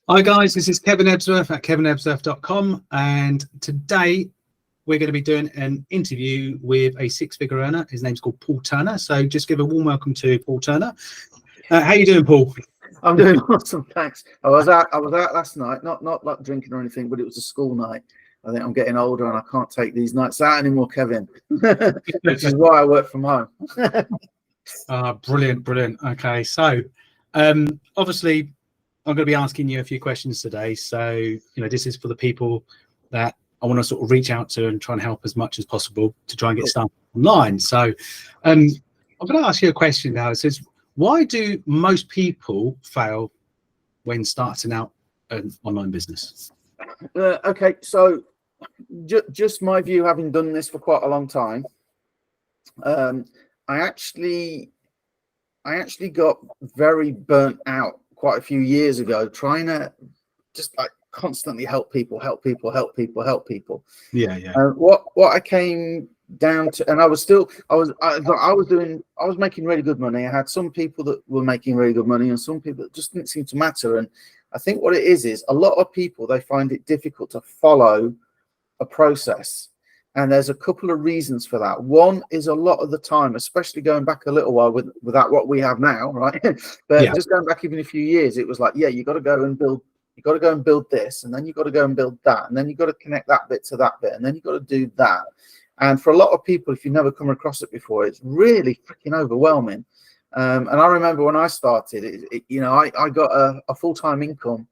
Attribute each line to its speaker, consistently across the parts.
Speaker 1: Hi guys, this is Kevin Ebsworth at kevinebsworth.com, and today we're going to be doing an interview with a six-figure earner. His name's called Paul Turner. So just give a warm welcome to Paul Turner. How you doing, Paul?
Speaker 2: I'm doing awesome, thanks. I was out last night, not like drinking or anything, but it was a school night. I think I'm getting older and I can't take these nights out anymore, Kevin, which is why I work from home.
Speaker 1: Brilliant. Okay, so obviously I'm going to be asking you a few questions today. So, this is for the people that I want to sort of reach out to and try and help as much as possible to try and get started online. So I'm going to ask you a question now. It says, why do most people fail when starting out an online business?
Speaker 2: Okay, so just my view, having done this for quite a long time, I actually got very burnt out quite a few years ago, trying to just like constantly help people.
Speaker 1: Yeah.
Speaker 2: What I came down to, and I was making really good money. I had some people that were making really good money and some people that just didn't seem to matter. And I think what it is a lot of people, they find it difficult to follow a process. And there's a couple of reasons for that. One is a lot of the time, especially going back a little while without what we have now, right? But just going back even a few years, it was like, you got to go and build this, and then you got to go and build that, and then you got to connect that bit to that bit, and then you got to do that. And for a lot of people, if you've never come across it before, it's really freaking overwhelming. And I remember when I started, I got a full-time income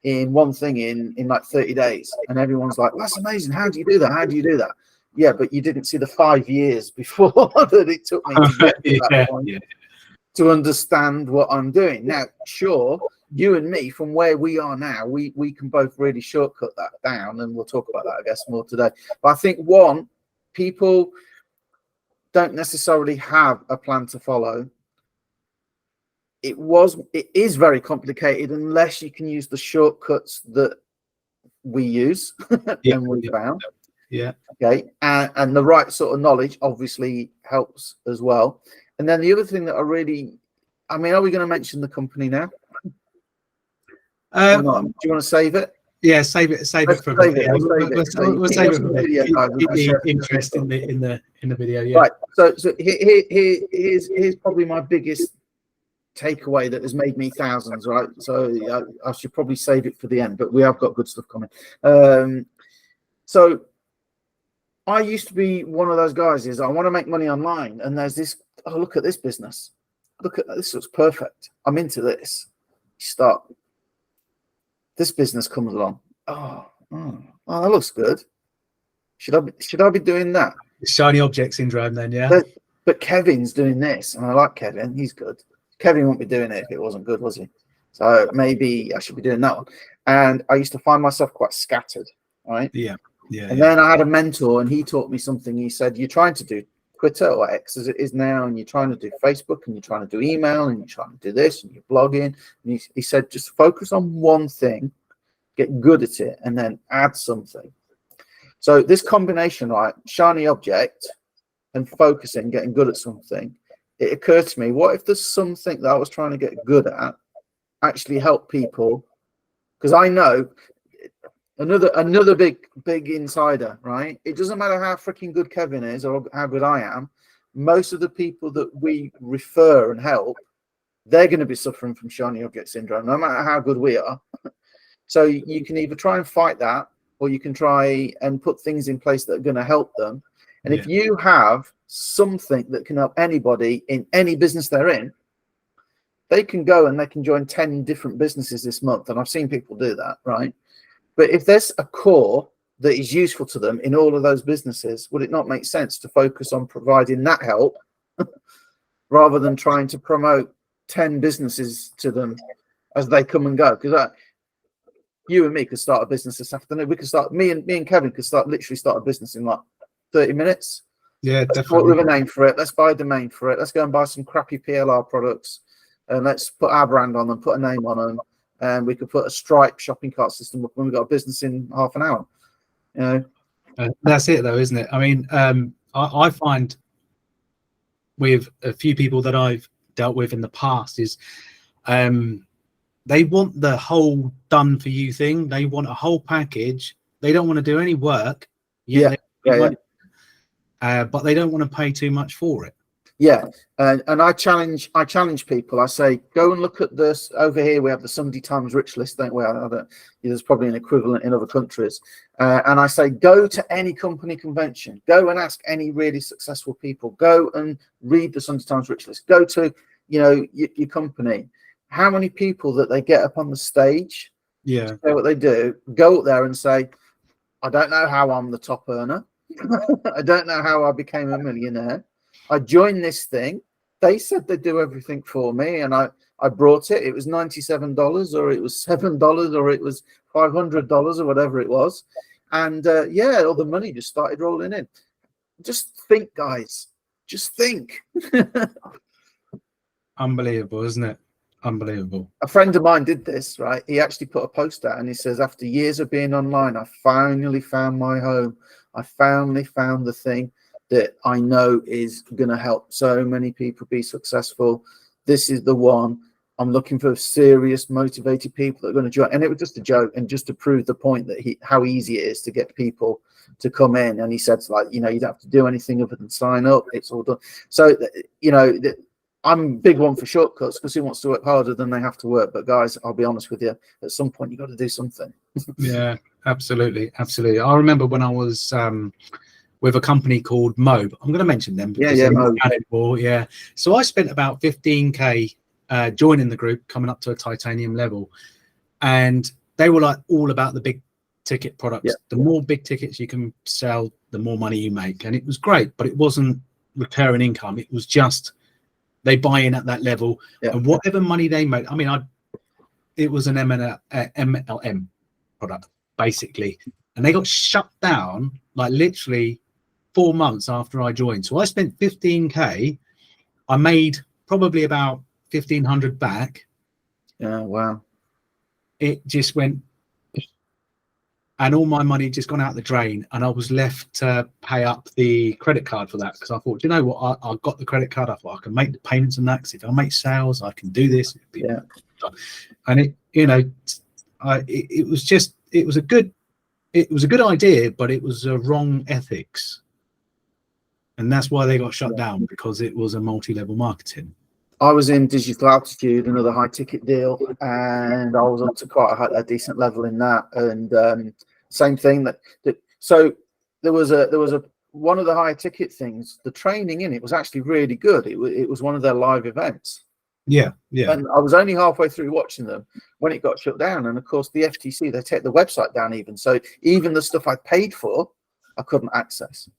Speaker 2: in one thing in like 30 days, and everyone's like, that's amazing, how do you do that? Yeah, but you didn't see the 5 years before that it took me to get to that point to understand what I'm doing now. Sure, you and me, from where we are now, we can both really shortcut that down, and we'll talk about that, I guess, more today. But I think people don't necessarily have a plan to follow. It is very complicated unless you can use the shortcuts that we use and we found. Okay. And the right sort of knowledge obviously helps as well. And then the other thing that are we going to mention the company now? Do you want to save it?
Speaker 1: Yeah, save it for a bit. We'll save it for a bit. Keep interest in the video. Yeah.
Speaker 2: Right. So here's probably my biggest takeaway that has made me thousands, right? So I should probably save it for the end, but we have got good stuff coming. So I used to be one of those guys I want to make money online, and there's this, look at this business, this looks perfect, I'm into this. This business comes along, that looks good, should I be doing that?
Speaker 1: Shiny object syndrome then.
Speaker 2: But Kevin's doing this, and I like Kevin, he's good. Kevin wouldn't be doing it if it wasn't good, was he? So maybe I should be doing that one. And I used to find myself quite scattered, right? And then I had a mentor, and he taught me something. He said, you're trying to do Twitter, or X as it is now, and you're trying to do Facebook, and you're trying to do email, and you're trying to do this, and you're blogging. And he said, just focus on one thing, get good at it, and then add something. So this combination, right, shiny object and focusing, getting good at something, it occurred to me, what if there's something that I was trying to get good at actually help people? Because I know another big insider, right? It doesn't matter how freaking good Kevin is or how good I am. Most of the people that we refer and help, they're going to be suffering from shiny object syndrome, no matter how good we are. So you can either try and fight that, or you can try and put things in place that are going to help them. And if you have something that can help anybody in any business they're in, they can go and they can join 10 different businesses this month. And I've seen people do that, right? But if there's a core that is useful to them in all of those businesses, would it not make sense to focus on providing that help rather than trying to promote 10 businesses to them as they come and go? Because you and me could start a business this afternoon. We could start, me and Kevin could literally start a business in like 30 minutes.
Speaker 1: Yeah,
Speaker 2: let's
Speaker 1: definitely.
Speaker 2: Come up with a name for it. Let's buy a domain for it. Let's go and buy some crappy PLR products, and let's put our brand on them, put a name on them, and we could put a Stripe shopping cart system up when we got a business in half an hour.
Speaker 1: That's it, though, isn't it? I mean, I find with a few people that I've dealt with in the past is they want the whole done for you thing. They want a whole package. They don't want to do any work.
Speaker 2: Yeah.
Speaker 1: But they don't want to pay too much for it.
Speaker 2: Yeah, and I challenge people. I say, go and look at this over here. We have the Sunday Times Rich List, don't we? There's probably an equivalent in other countries. And I say, go to any company convention. Go and ask any really successful people. Go and read the Sunday Times Rich List. Go to, your company. How many people that they get up on the stage?
Speaker 1: Yeah.
Speaker 2: Say what they do. Go up there and say, I don't know how I'm the top earner. I don't know how I became a millionaire. I joined this thing. They said they'd do everything for me, and I brought it. It was $97, or it was $7, or it was $500, or whatever it was. And all the money just started rolling in. Just think, guys. Just think.
Speaker 1: Unbelievable, isn't it? Unbelievable.
Speaker 2: A friend of mine did this, right? He actually put a post out, and he says, after years of being online, I finally found my home. I finally found the thing that I know is going to help so many people be successful. This is the one. I'm looking for serious, motivated people that are going to join. And it was just a joke, and just to prove the point that how easy it is to get people to come in. And he said, you don't have to do anything other than sign up. It's all done. So, I'm a big one for shortcuts, because who wants to work harder than they have to work? But guys, I'll be honest with you, at some point you've got to do something.
Speaker 1: Yeah, absolutely. I remember when I was with a company called Mobe. I'm going to mention them because they're not anymore. Yeah. So I spent about 15K joining the group, coming up to a titanium level, and they were like all about the big ticket products. Yeah. The more big tickets you can sell, the more money you make. And it was great, but it wasn't recurring income. It was just they buy in at that level, and whatever money they made. I mean, it was an MLM product basically, and they got shut down like literally 4 months after I joined. So I spent 15K. I made probably about 1,500 back.
Speaker 2: Yeah, wow.
Speaker 1: It just went, and all my money just gone out the drain, and I was left to pay up the credit card for that, because I thought, you know what, I got the credit card. I thought I can make the payments on that, because if I make sales, I can do this. And it was a good idea, but it was a wrong ethics. And that's why they got shut down, because it was a multi-level marketing.
Speaker 2: I was in Digital Altitude, another high ticket deal, and I was up to quite a decent level in that. And same thing so there was one of the high ticket things. The training in it was actually really good. It was one of their live events.
Speaker 1: Yeah.
Speaker 2: And I was only halfway through watching them when it got shut down. And of course, the FTC, they take the website down even. So even the stuff I paid for, I couldn't access.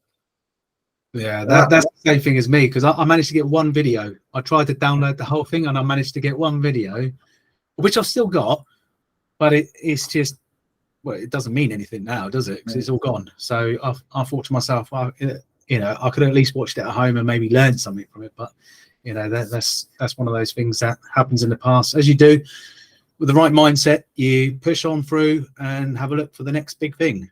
Speaker 1: Yeah, that's the same thing as me, because I managed to get one video. I tried to download the whole thing, and I managed to get one video, which I've still got, but it's just, well, it doesn't mean anything now, does it? Because it's all gone. So I thought to myself, I could at least watched it at home and maybe learn something from it. But that's one of those things that happens in the past. As you do, with the right mindset, you push on through and have a look for the next big thing,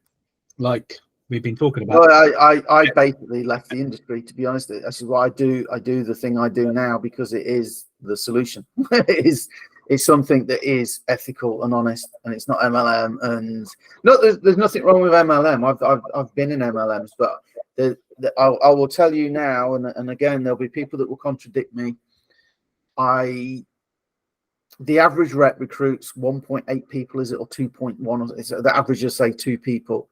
Speaker 1: like we've been talking about.
Speaker 2: Well, I basically left the industry, to be honest. This is why I do the thing I do now, because it is the solution. It's something that is ethical and honest, and it's not MLM. And no, there's nothing wrong with MLM. I've been in MLMs, but I will tell you now, and again, there'll be people that will contradict me. The average rep recruits 1.8 people, is it, or 2.1? The average is, say, 2 people.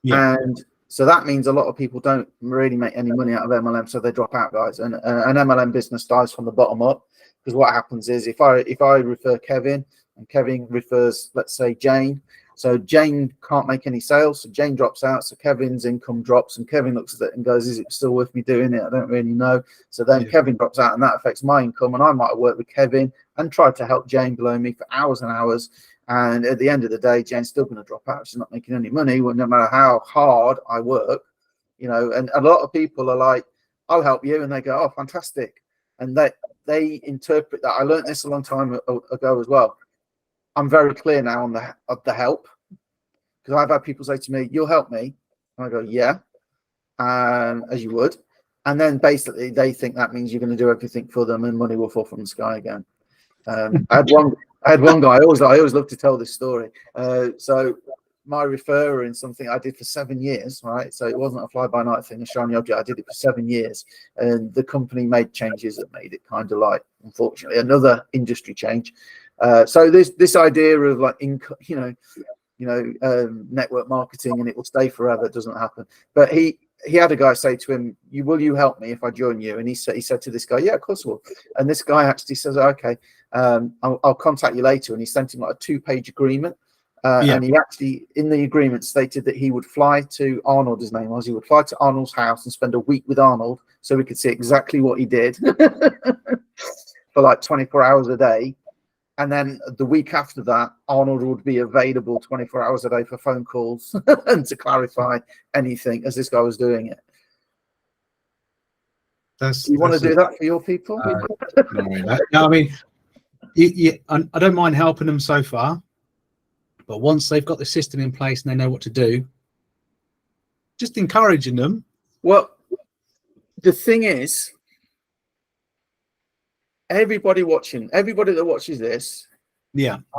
Speaker 2: Yeah. And so that means a lot of people don't really make any money out of MLM, so they drop out, guys. And an MLM business dies from the bottom up, because what happens is if I refer Kevin, and Kevin refers, let's say, Jane, so Jane can't make any sales, so Jane drops out, so Kevin's income drops, and Kevin looks at it and goes, is it still worth me doing it? I don't really know. So then Kevin drops out, and that affects my income, and I might have worked with Kevin and tried to help Jane below me for hours and hours. And at the end of the day, Jane's still going to drop out. She's not making any money, no matter how hard I work, and a lot of people are like, I'll help you. And they go, oh, fantastic. And they interpret that. I learned this a long time ago as well. I'm very clear now on the help, because I've had people say to me, you'll help me. And I go, yeah, as you would. And then basically they think that means you're going to do everything for them and money will fall from the sky again. I I had one guy. I always love to tell this story. So my referrer in something I did for 7 years, right? So it wasn't a fly-by-night thing, a shiny object. I did it for 7 years, and the company made changes that made it kind of like, unfortunately, another industry change. So this idea of like, network marketing and it will stay forever doesn't happen. But he had a guy say to him, will you help me if I join you? And he said to this guy, yeah, of course I will. And this guy actually says, okay, I'll contact you later. And he sent him like a 2-page agreement. And he actually, in the agreement, stated that he would fly to Arnold, his name was, he would fly to Arnold's house and spend a week with Arnold so we could see exactly what he did for like 24 hours a day. And then the week after that, Arnold would be available 24 hours a day for phone calls and to clarify anything as this guy was doing it. You want to do that for your people?
Speaker 1: No, I mean, I don't mind helping them so far. But once they've got the system in place and they know what to do, just encouraging them.
Speaker 2: Well, the thing is, everybody that watches this,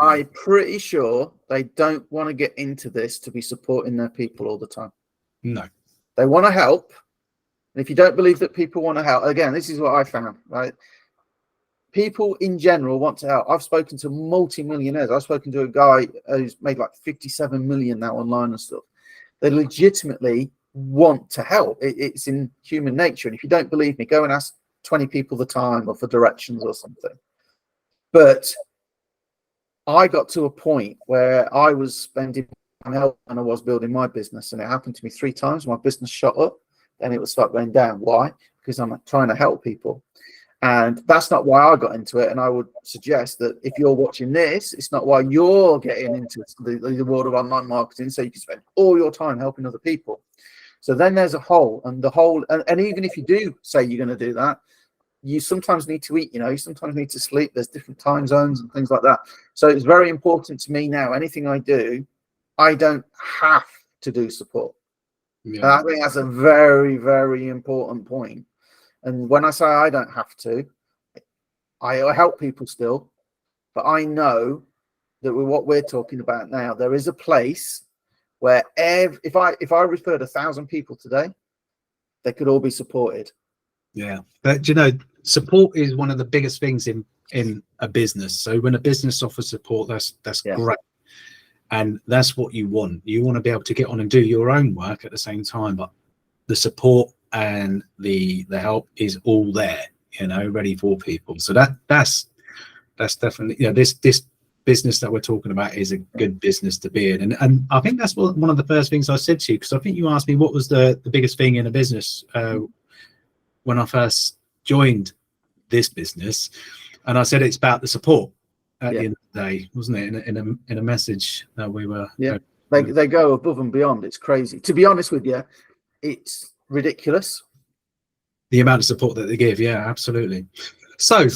Speaker 2: I'm pretty sure they don't want to get into this to be supporting their people all the time.
Speaker 1: No.
Speaker 2: They want to help. And if you don't believe that people want to help, again, this is what I found, right? People in general want to help. I've spoken to multi-millionaires. I've spoken to a guy who's made like 57 million now online and stuff. They legitimately want to help. It's in human nature. And if you don't believe me, go and ask 20 people the time or for directions or something. But I got to a point where I was spending help and I was building my business, and it happened to me 3 times. My business shot up, then it would start going down. Why? Because I'm trying to help people. And that's not why I got into it. And I would suggest that if you're watching this, it's not why you're getting into the world of online marketing, so you can spend all your time helping other people. So then there's a hole, and and even if you do say you're going to do that, you sometimes need to eat, you sometimes need to sleep. There's different time zones and things like that. So it's very important to me now. Anything I do, I don't have to do support. Yeah. And I think that's a very, very important point. And when I say I don't have to, I help people still, but I know that with what we're talking about now, there is a place where if I referred 1,000 people today, they could all be supported.
Speaker 1: Yeah, but support is one of the biggest things in a business. So when a business offers support, that's great, and that's what you want. You want to be able to get on and do your own work at the same time, but the support and the help is all there, ready for people. So that's definitely, this business that we're talking about is a good business to be in. And I think that's one of the first things I said to you, because I think you asked me what was the biggest thing in a business when I first joined this business, and I said it's about the support at the end of the day, wasn't it? In a message that we were. Yeah,
Speaker 2: they go above and beyond. It's crazy. To be honest with you, it's ridiculous,
Speaker 1: the amount of support that they give. Yeah, absolutely. So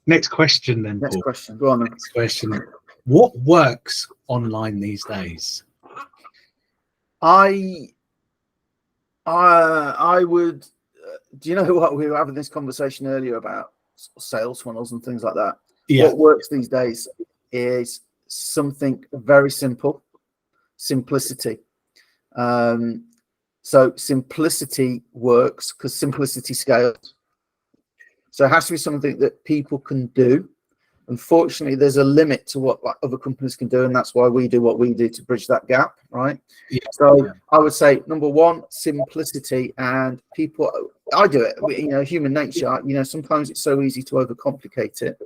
Speaker 1: next question then.
Speaker 2: Next
Speaker 1: Paul.
Speaker 2: Question. Go on then.
Speaker 1: Next question. What works online these days?
Speaker 2: I would. Do you know what we were having this conversation earlier about sales funnels and things like that? Yeah. What works these days is something very simple, simplicity. So simplicity works because simplicity scales. So it has to be something that people can do. Unfortunately, there's a limit to what other companies can do, and that's why we do what we do to bridge that gap, right? Yeah. So I would say, number one, simplicity. And people, I do it, human nature, sometimes it's so easy to overcomplicate it.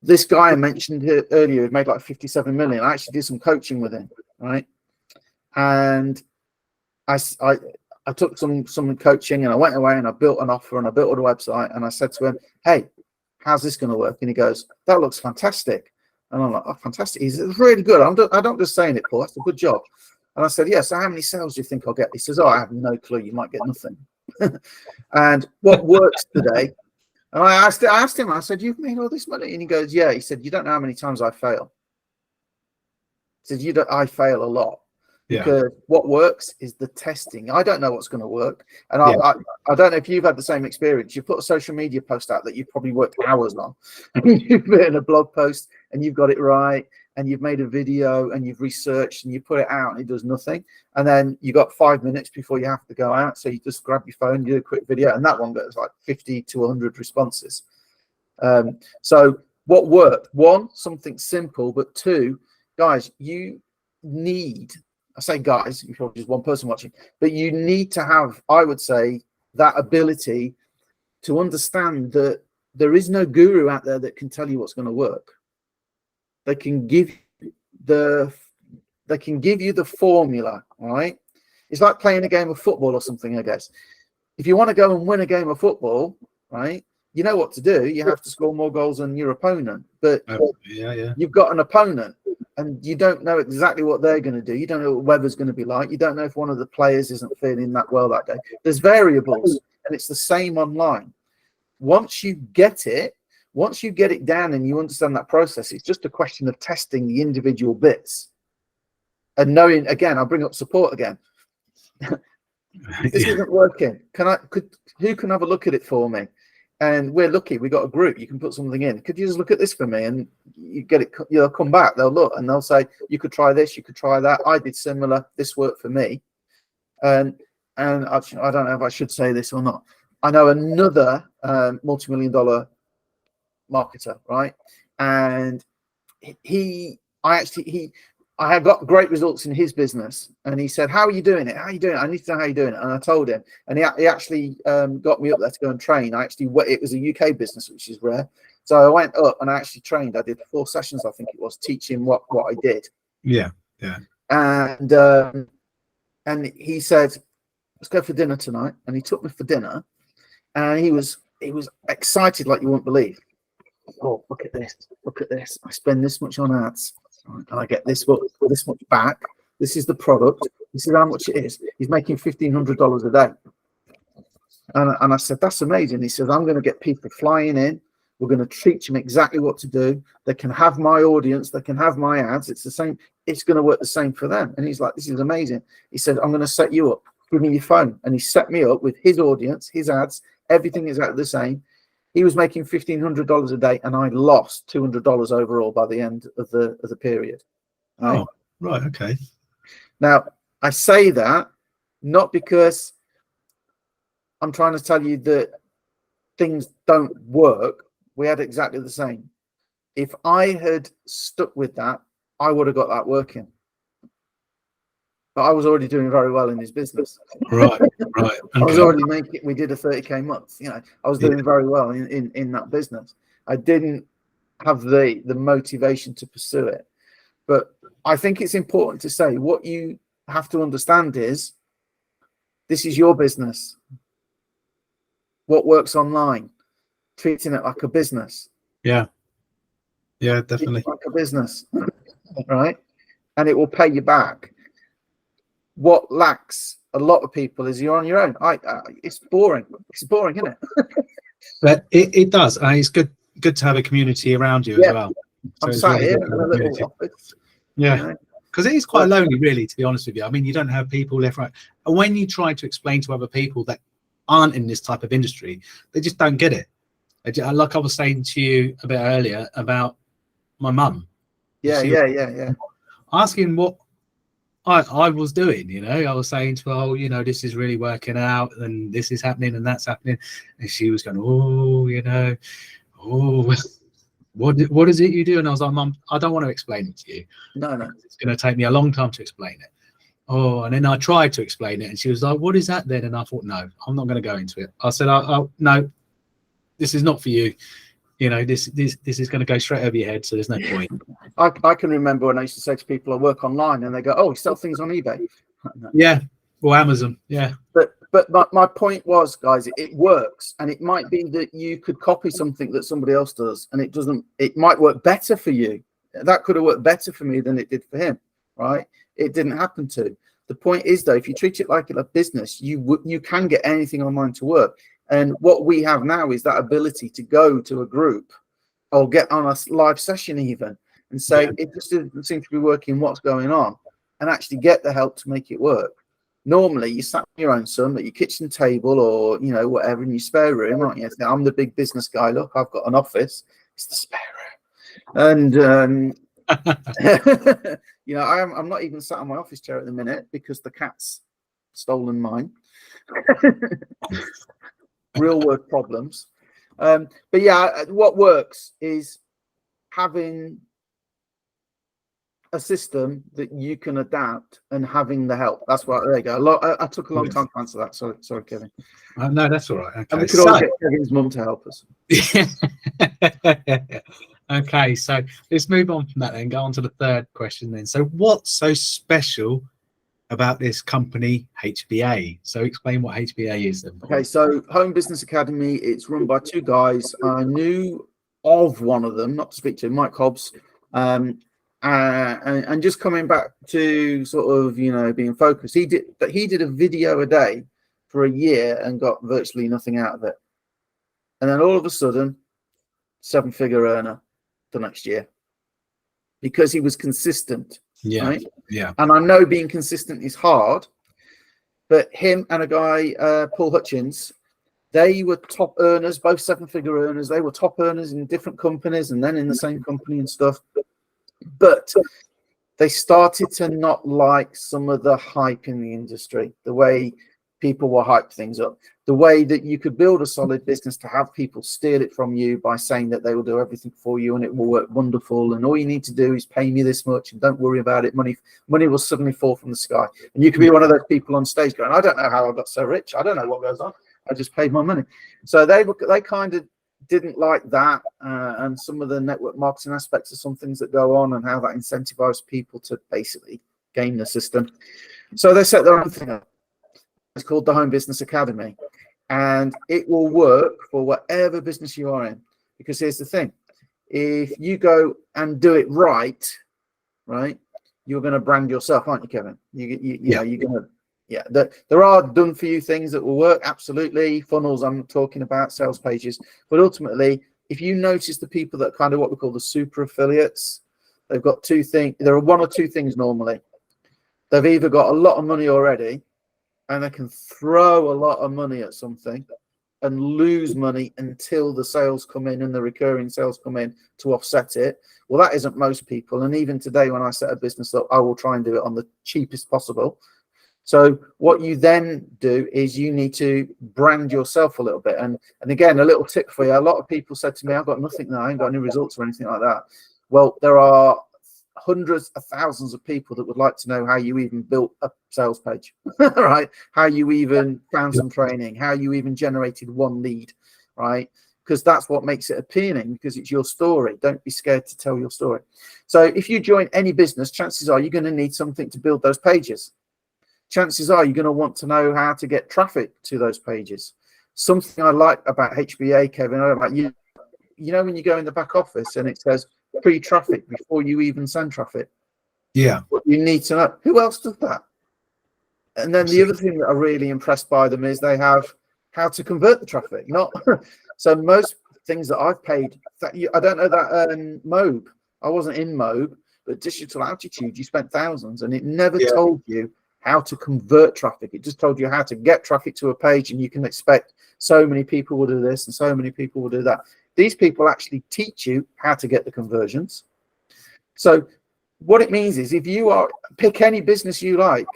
Speaker 2: This guy I mentioned earlier had made like 57 million. I actually did some coaching with him, right? And I took some coaching, and I went away and I built an offer and I built a website, and I said to him, hey, how's this going to work? And he goes, that looks fantastic. And I'm like, oh, fantastic. He says, it's really good. I don't just saying it, Paul. That's a good job. And I said, yeah, so how many sales do you think I'll get? He says, oh, I have no clue. You might get nothing. And what works today? And I asked him, I said, you've made all this money? And he goes, yeah. He said, you don't know how many times I fail. He said, I fail a lot. Because what works is the testing. I don't know what's going to work. And I don't know if you've had the same experience. You put a social media post out that you've probably worked hours on. You've written a blog post and you've got it right. And you've made a video and you've researched and you put it out and it does nothing. And then you got 5 minutes before you have to go out. So you just grab your phone, do a quick video. And that one gets like 50 to 100 responses. So what worked? One, something simple. But two, guys, you need... I say guys, you're probably just one person watching, but you need to have, I would say, that ability to understand that there is no guru out there that can tell you what's going to work. They can give you the formula, all right? It's like playing a game of football or something, I guess. If you want to go and win a game of football, right, you know what to do. You have to score more goals than your opponent, but you've got an opponent. And you don't know exactly what they're going to do. You don't know what the weather's going to be like. You don't know if one of the players isn't feeling that well that day. There's variables, and it's the same online. Once you get it down and you understand that process, it's just a question of testing the individual bits and knowing. Again, I'll bring up support again. This isn't working. Who can have a look at it for me? And we're lucky we got a group. You can put something in. Could you just look at this for me? And you get it. You'll come back. They'll look and they'll say, you could try this. You could try that. I did similar. This worked for me. And I don't know if I should say this or not. I know another multi-million-dollar marketer, right? And I have got great results in his business. And he said, how are you doing it? How are you doing it? I need to know how you're doing it. And I told him, and he actually got me up there to go and train. It was a UK business, which is rare. So I went up and I actually trained. I did 4 sessions, I think it was, teaching what I did.
Speaker 1: Yeah.
Speaker 2: And he said, let's go for dinner tonight. And he took me for dinner and he was excited like you wouldn't believe. Oh, look at this. Look at this. I spend this much on ads. And I get this much back. This is the product. This is how much it is. He's making $1,500 a day. And I said, that's amazing. He says, I'm going to get people flying in. We're going to teach them exactly what to do. They can have my audience. They can have my ads. It's the same. It's going to work the same for them. And he's like, this is amazing. He said, I'm going to set you up. Give me your phone. And he set me up with his audience, his ads. Everything is exactly the same. He was making $1,500 a day, and I lost $200 overall by the end of the period. Right?
Speaker 1: Oh, right, okay.
Speaker 2: Now, I say that not because I'm trying to tell you that things don't work. We had exactly the same. If I had stuck with that, I would have got that working. But I was already doing very well in his business.
Speaker 1: Right. Okay.
Speaker 2: I was already making. We did a 30K month. I was doing very well in that business. I didn't have the motivation to pursue it. But I think it's important to say what you have to understand is this is your business. What works online, treating it like a business.
Speaker 1: Yeah, definitely.
Speaker 2: Like a business, right? And it will pay you back. What lacks a lot of people is you're on your own. It's boring. It's boring, isn't it?
Speaker 1: But it does. It's good to have a community around you as well. So
Speaker 2: I'm sat here in a little office.
Speaker 1: Yeah, because it is quite lonely, really, to be honest with you. I mean, you don't have people left, right. And when you try to explain to other people that aren't in this type of industry, they just don't get it. Like I was saying to you a bit earlier about my mum.
Speaker 2: Yeah.
Speaker 1: Asking what I was doing, I was saying to her, this is really working out and this is happening and that's happening. And she was going, what is it you do? And I was like, Mum, I don't want to explain it to you.
Speaker 2: No.
Speaker 1: It's going to take me a long time to explain it. And then I tried to explain it and she was like, what is that then? And I thought, no, I'm not going to go into it. I said, no, this is not for you. This is going to go straight over your head, so there's no point.
Speaker 2: I can remember when I used to say to people, I work online, and they go, oh, you sell things on eBay.
Speaker 1: Yeah, or Amazon, yeah.
Speaker 2: But my point was, guys, it works, and it might be that you could copy something that somebody else does, and it might work better for you. That could have worked better for me than it did for him, right? It didn't happen to. The point is, though, if you treat it like a business, you can get anything online to work. And what we have now is that ability to go to a group or get on a live session even and say, it just doesn't seem to be working. What's going on? and actually get the help to make it work. Normally, you sat on your own son at your kitchen table or, you know, whatever in your spare room, aren't you? I'm the big business guy. Look, I've got an office. It's the spare room. And, you know, I'm not even sat on my office chair at the minute because the cat's stolen mine. Real world problems. But yeah, what works is having a system that you can adapt and having the help. That's what, there you go. I took a long time to answer that. Sorry, Kevin.
Speaker 1: No, that's all right. Okay.
Speaker 2: And we could always get Kevin's mum to help us.
Speaker 1: Okay, so let's move on from that then, go on to the third question then. So what's so special about this company HBA? So explain what HBA is then.
Speaker 2: Okay, so Home Business Academy, it's run by two guys. I knew of one of them, not to speak to, Mike Hobbs. And just coming back to sort of, you know, being focused, he did a video a day for a year and got virtually nothing out of it. And then all of a sudden, 7-figure earner the next year because he was consistent.
Speaker 1: Yeah.
Speaker 2: Right?
Speaker 1: Yeah.
Speaker 2: And I know being consistent is hard, but him and a guy, Paul Hutchins, they were top earners, both 7-figure earners. They were top earners in different companies and then in the same company and stuff. But they started to not like some of the hype in the industry, the way people will hype things up, the way that you could build a solid business to have people steal it from you by saying that they will do everything for you and it will work wonderful. And all you need to do is pay me this much and don't worry about it. Money will suddenly fall from the sky. And you could be one of those people on stage going, I don't know how I got so rich. I don't know what goes on. I just paid my money. So they kind of didn't like that, and some of the network marketing aspects of some things that go on and how that incentivizes people to basically game the system. So they set their own thing up. It's called the Home Business Academy, and it will work for whatever business you are in. Because here's the thing: if you go and do it right, you're going to brand yourself, aren't you, Kevin? You know, you're going to. Yeah, there are done for you things that will work, absolutely. Funnels, I'm talking about, sales pages. But ultimately, if you notice the people that kind of what we call the super affiliates, they've got two things. There are one or two things normally. They've either got a lot of money already and they can throw a lot of money at something and lose money until the sales come in and the recurring sales come in to offset it. Well, that isn't most people. And even today, when I set a business up, I will try and do it on the cheapest possible. So what you then do is you need to brand yourself a little bit. And again, a little tip for you. A lot of people said to me, I've got nothing now. I ain't got any results or anything like that. Well, there are hundreds of thousands of people that would like to know how you even built a sales page, right? How you even found some training, how you even generated one lead, right? Because that's what makes it appealing, because it's your story. Don't be scared to tell your story. So if you join any business, chances are you're going to need something to build those pages. Chances are you're going to want to know how to get traffic to those pages. Something I like about HBA, Kevin, about you know, when you go in the back office and it says pre-traffic before you even send traffic.
Speaker 1: Yeah.
Speaker 2: What you need to know. Who else does that? And then the other thing that I'm really impressed by them is they have how to convert the traffic. Not so most things that I've paid. I don't know that Mobe. I wasn't in Mobe, but Digital Altitude, you spent thousands, and it never told you how to convert traffic. It just told you how to get traffic to a page, and you can expect so many people will do this and so many people will do that. These people actually teach you how to get the conversions. So what it means is if you are, pick any business you like,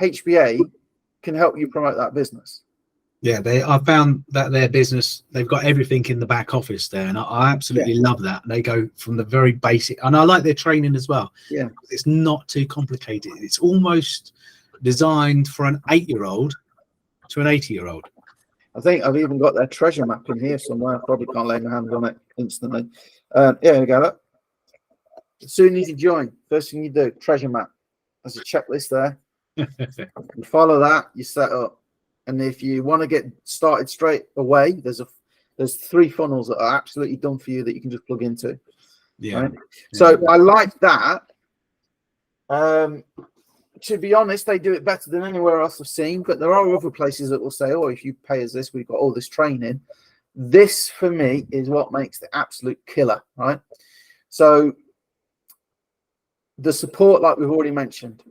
Speaker 2: HBA can help you promote that business.
Speaker 1: Yeah, I found that their business, they've got everything in the back office there, and I absolutely love that. They go from the very basic, and I like their training as well.
Speaker 2: Yeah,
Speaker 1: it's not too complicated. It's almost designed for an 8-year-old to an 80-year-old.
Speaker 2: I think I've even got their treasure map in here somewhere. I probably can't lay my hands on it instantly. Here we go. Look. As soon as you join, first thing you do, treasure map. There's a checklist there. You follow that, you set up. And if you want to get started straight away, there's 3 funnels that are absolutely done for you that you can just plug into.
Speaker 1: Yeah.
Speaker 2: Right? So I like that. To be honest, they do it better than anywhere else I've seen, but there are other places that will say, oh, if you pay us this, we've got all this training. This, for me, is what makes the absolute killer, right? So the support, like we've already mentioned,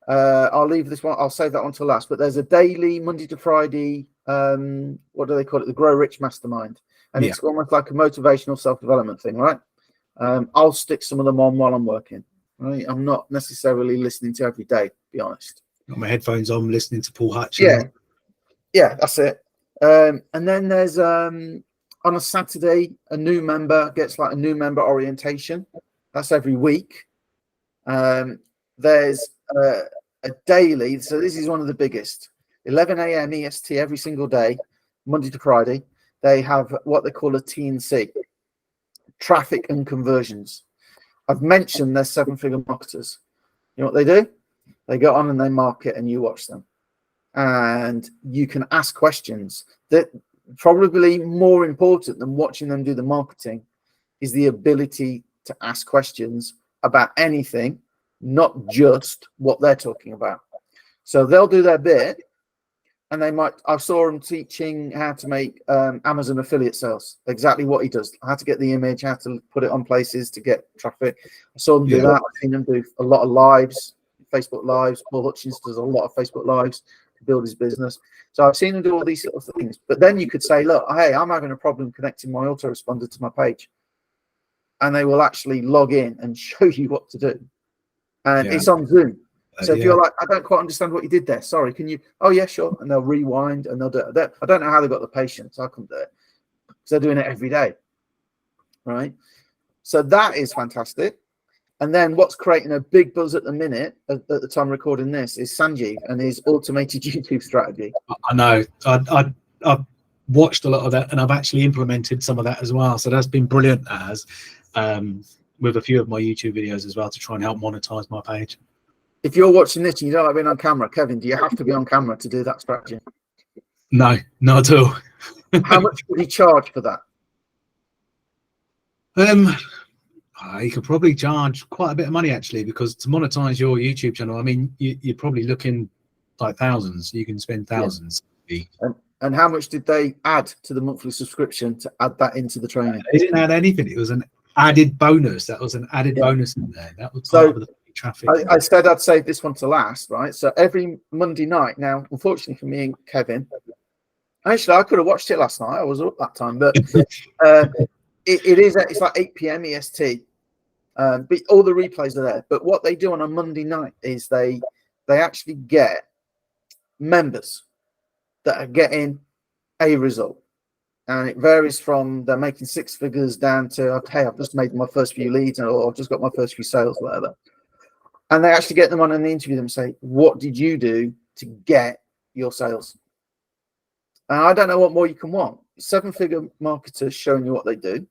Speaker 2: I'll leave this one. I'll save that one to last. But there's a daily Monday to Friday. What do they call it? The Grow Rich Mastermind, and it's almost like a motivational self-development thing, right? I'll stick some of them on while I'm working. Right, I'm not necessarily listening to every day, to be honest.
Speaker 1: Got my headphones on, listening to Paul Hutch.
Speaker 2: Yeah, that's it. And then there's on a Saturday, a new member gets like a new member orientation. That's every week. There's a daily, so this is one of the biggest, 11 a.m. EST every single day, Monday to Friday. They have what they call a T&C, traffic and conversions. I've mentioned they're 7-figure marketers. You know what they do? They go on and they market, and you watch them. And you can ask questions. That probably more important than watching them do the marketing is the ability to ask questions about anything, not just what they're talking about. So they'll do their bit, and they might. I saw him teaching how to make Amazon affiliate sales. Exactly what he does. How to get the image, how to put it on places to get traffic. I saw him do that. I've seen him do a lot of lives, Facebook lives. Paul Hutchins does a lot of Facebook lives to build his business. So I've seen him do all these sort of things. But then you could say, look, hey, I'm having a problem connecting my autoresponder to my page, and they will actually log in and show you what to do. And it's on Zoom. So if you're like, I don't quite understand what you did there. Sorry, can you? Oh, yeah, sure. And they'll rewind and they'll do it. I don't know how they got the patience. I couldn't do it because they're doing it every day. Right. So that is fantastic. And then what's creating a big buzz at the minute, at the time recording this, is Sanjeev and his automated YouTube strategy.
Speaker 1: I know. I've watched a lot of that, and I've actually implemented some of that as well. So that's been brilliant, as with a few of my YouTube videos as well, to try and help monetize my page.
Speaker 2: If you're watching this and you don't like being on camera, Kevin, do you have to be on camera to do that strategy?
Speaker 1: No, not at all.
Speaker 2: How much would he charge for that?
Speaker 1: You could probably charge quite a bit of money, actually, because to monetize your YouTube channel, I mean, you're probably looking like thousands. You can spend thousands. Yeah.
Speaker 2: And how much did they add to the monthly subscription to add that into the training?
Speaker 1: They didn't add anything. It was an added bonus. That was an added bonus in there. That was part of the traffic.
Speaker 2: I said I'd save this one to last, right? So every Monday night, now, unfortunately for me and Kevin, actually, I could have watched it last night. I was up that time, but it's like 8 p.m. EST. But all the replays are there. But what they do on a Monday night is they actually get members that are getting a result. And it varies from they're making 6 figures down to, okay, I've just made my first few leads, or I've just got my first few sales, whatever. And they actually get them on and they interview them and say, what did you do to get your sales? And I don't know what more you can want. 7-figure marketers showing you what they do.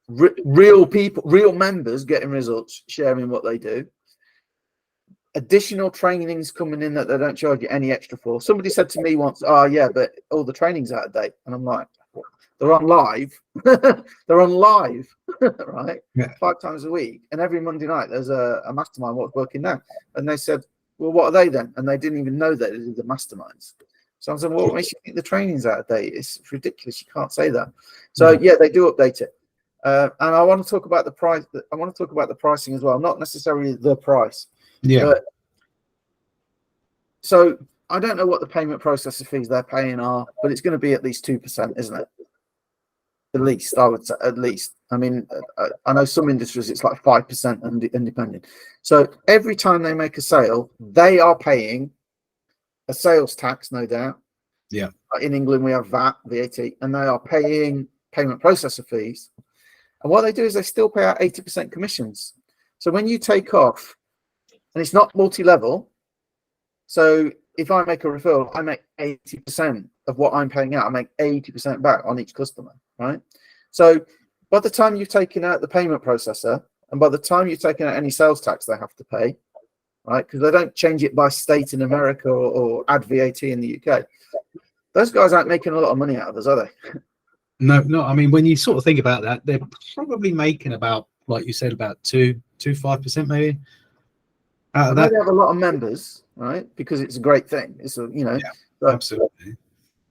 Speaker 2: Real people, real members getting results, sharing what they do. Additional trainings coming in that they don't charge you any extra for. Somebody said to me once, oh yeah, but all the training's out of date. And I'm like, they're on live. They're on live, right? Yeah. 5 times a week. And every Monday night there's a mastermind what's working now. And they said, well, what are they then? And they didn't even know that they did the masterminds. So I said, well, what makes you think the training's out of date? It's ridiculous. You can't say that. So yeah, they do update it. And I want to talk about the price. I want to talk about the pricing as well, not necessarily the price.
Speaker 1: Yeah.
Speaker 2: But, so I don't know what the payment processor fees they're paying are, but it's going to be at least 2%, isn't it? At least, I would say, at least. I mean, I know some industries it's like 5% independent. So every time they make a sale, they are paying a sales tax, no doubt.
Speaker 1: Yeah.
Speaker 2: In England, we have VAT, and they are paying payment processor fees. And what they do is they still pay out 80% commissions. So when you take off, and it's not multi-level, so if I make a referral, I make 80% of what I'm paying out. I make 80% back on each customer, right? So by the time you've taken out the payment processor, and by the time you've taken out any sales tax they have to pay, right? Because they don't change it by state in America or add VAT in the UK. Those guys aren't making a lot of money out of us, are they?
Speaker 1: No. I mean, when you sort of think about that, they're probably making about, like you said, about 5% maybe. Out of that,
Speaker 2: they have a lot of members, right? Because it's a great thing. It's a, you know,
Speaker 1: yeah,
Speaker 2: so
Speaker 1: absolutely.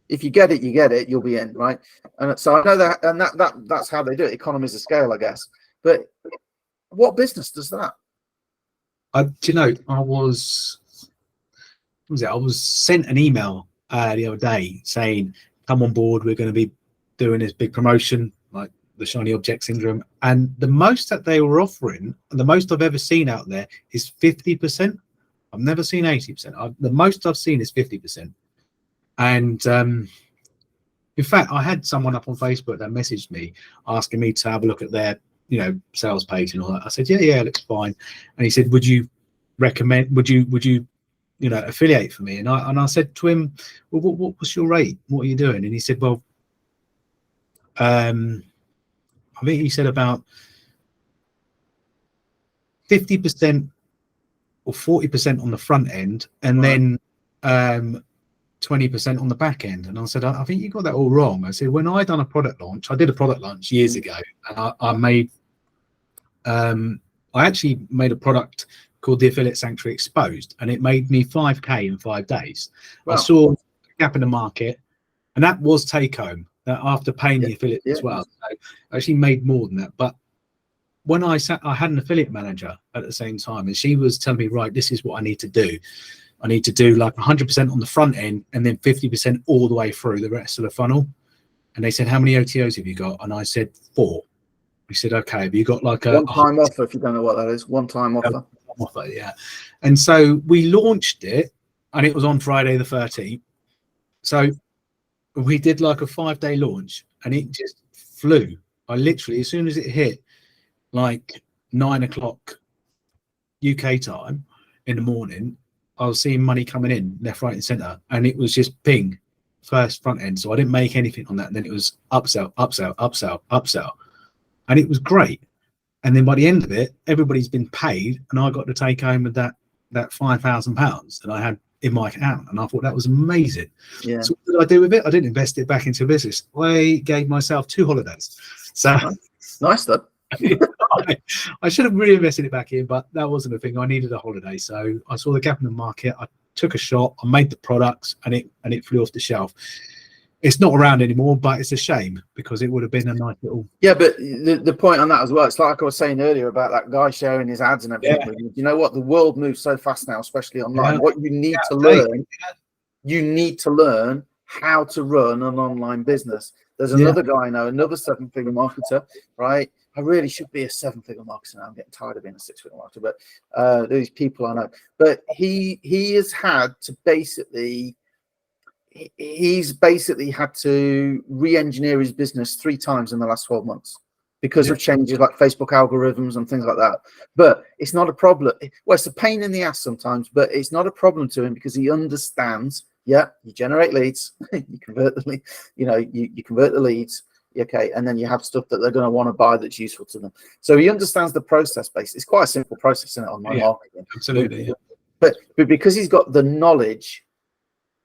Speaker 2: If you get it, you get it. You'll be in, right? And so I know that, and that's how they do it. Economies of scale, I guess. But what business does that?
Speaker 1: do you know, I was sent an email the other day saying, come on board, we're going to be doing this big promotion, like the shiny object syndrome. And the most that they were offering, the most I've ever seen out there, is 50%. I've never seen 80%. The most I've seen is 50%. And in fact, I had someone up on Facebook that messaged me asking me to have a look at their, sales page and all that. I said, yeah, it looks fine. And he said, would you recommend, would you affiliate for me? And I said to him, well, what's your rate? What are you doing? And he said, well, I think he said about 50% or 40% on the front end, and then 20% on the back end. And I said, I think you got that all wrong. I said, when I done a product launch, I did a product launch years ago, and I actually made a product called the Affiliate Sanctuary Exposed, and it made me 5K in 5 days. Wow. I saw a gap in the market, and that was take home, that after paying the affiliate as well. So I actually made more than that. But when I had an affiliate manager at the same time, and she was telling me, right, this is what I need to do. I need to do like 100% on the front end and then 50% all the way through the rest of the funnel. And they said, how many OTOs have you got? And I said, 4. He said, okay, have you got like a
Speaker 2: one-time offer? If you don't know what that is, one-time offer.
Speaker 1: Yeah. And so we launched it, and it was on Friday the 13th. So we did like a 5-day launch, and it just flew. I literally, as soon as it hit like 9 o'clock UK time in the morning, I was seeing money coming in left, right, and center, and it was just ping, first front end. So I didn't make anything on that. And then it was upsell, upsell, upsell, upsell, and it was great. And then by the end of it, everybody's been paid, and I got to take home with that £5,000 that I had in my account, and I thought that was amazing. Yeah. So what did I do with it? I didn't invest it back into a business. I gave myself 2 holidays. So
Speaker 2: nice though.
Speaker 1: I should have reinvested it back in, but that wasn't a thing. I needed a holiday, so I saw the gap in the market. I took a shot. I made the products, and it flew off the shelf. It's not around anymore, but it's a shame because it would have been a nice little.
Speaker 2: Yeah, but the point on that as well, it's like I was saying earlier about that guy sharing his ads and everything. Yeah. You know what? The world moves so fast now, especially online. Yeah. What you need to learn, you need to learn how to run an online business. There's another guy I know, another 7-figure marketer, right? I really should be a 7-figure marketer now. I'm getting tired of being a 6-figure marketer, but these people I know. But he has had to he's basically had to re-engineer his business 3 times in the last 12 months because of changes like Facebook algorithms and things like that. But it's not a problem. Well, it's a pain in the ass sometimes, but it's not a problem to him because he understands. Yeah, you generate leads, you convert the lead, you convert the leads. Okay, and then you have stuff that they're going to want to buy that's useful to them. So he understands the process base. It's quite a simple process, isn't it, online marketing?
Speaker 1: Absolutely. Yeah.
Speaker 2: But because he's got the knowledge,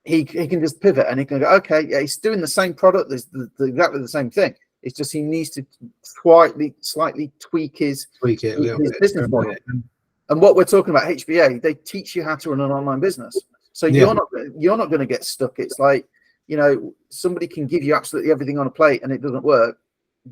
Speaker 2: he can just pivot and he can go, okay, yeah, he's doing the same product, there's exactly the same thing. It's just he needs to slightly tweak his business model. And what we're talking about, HBA, they teach you how to run an online business. So you're not going to get stuck. It's like, somebody can give you absolutely everything on a plate and it doesn't work.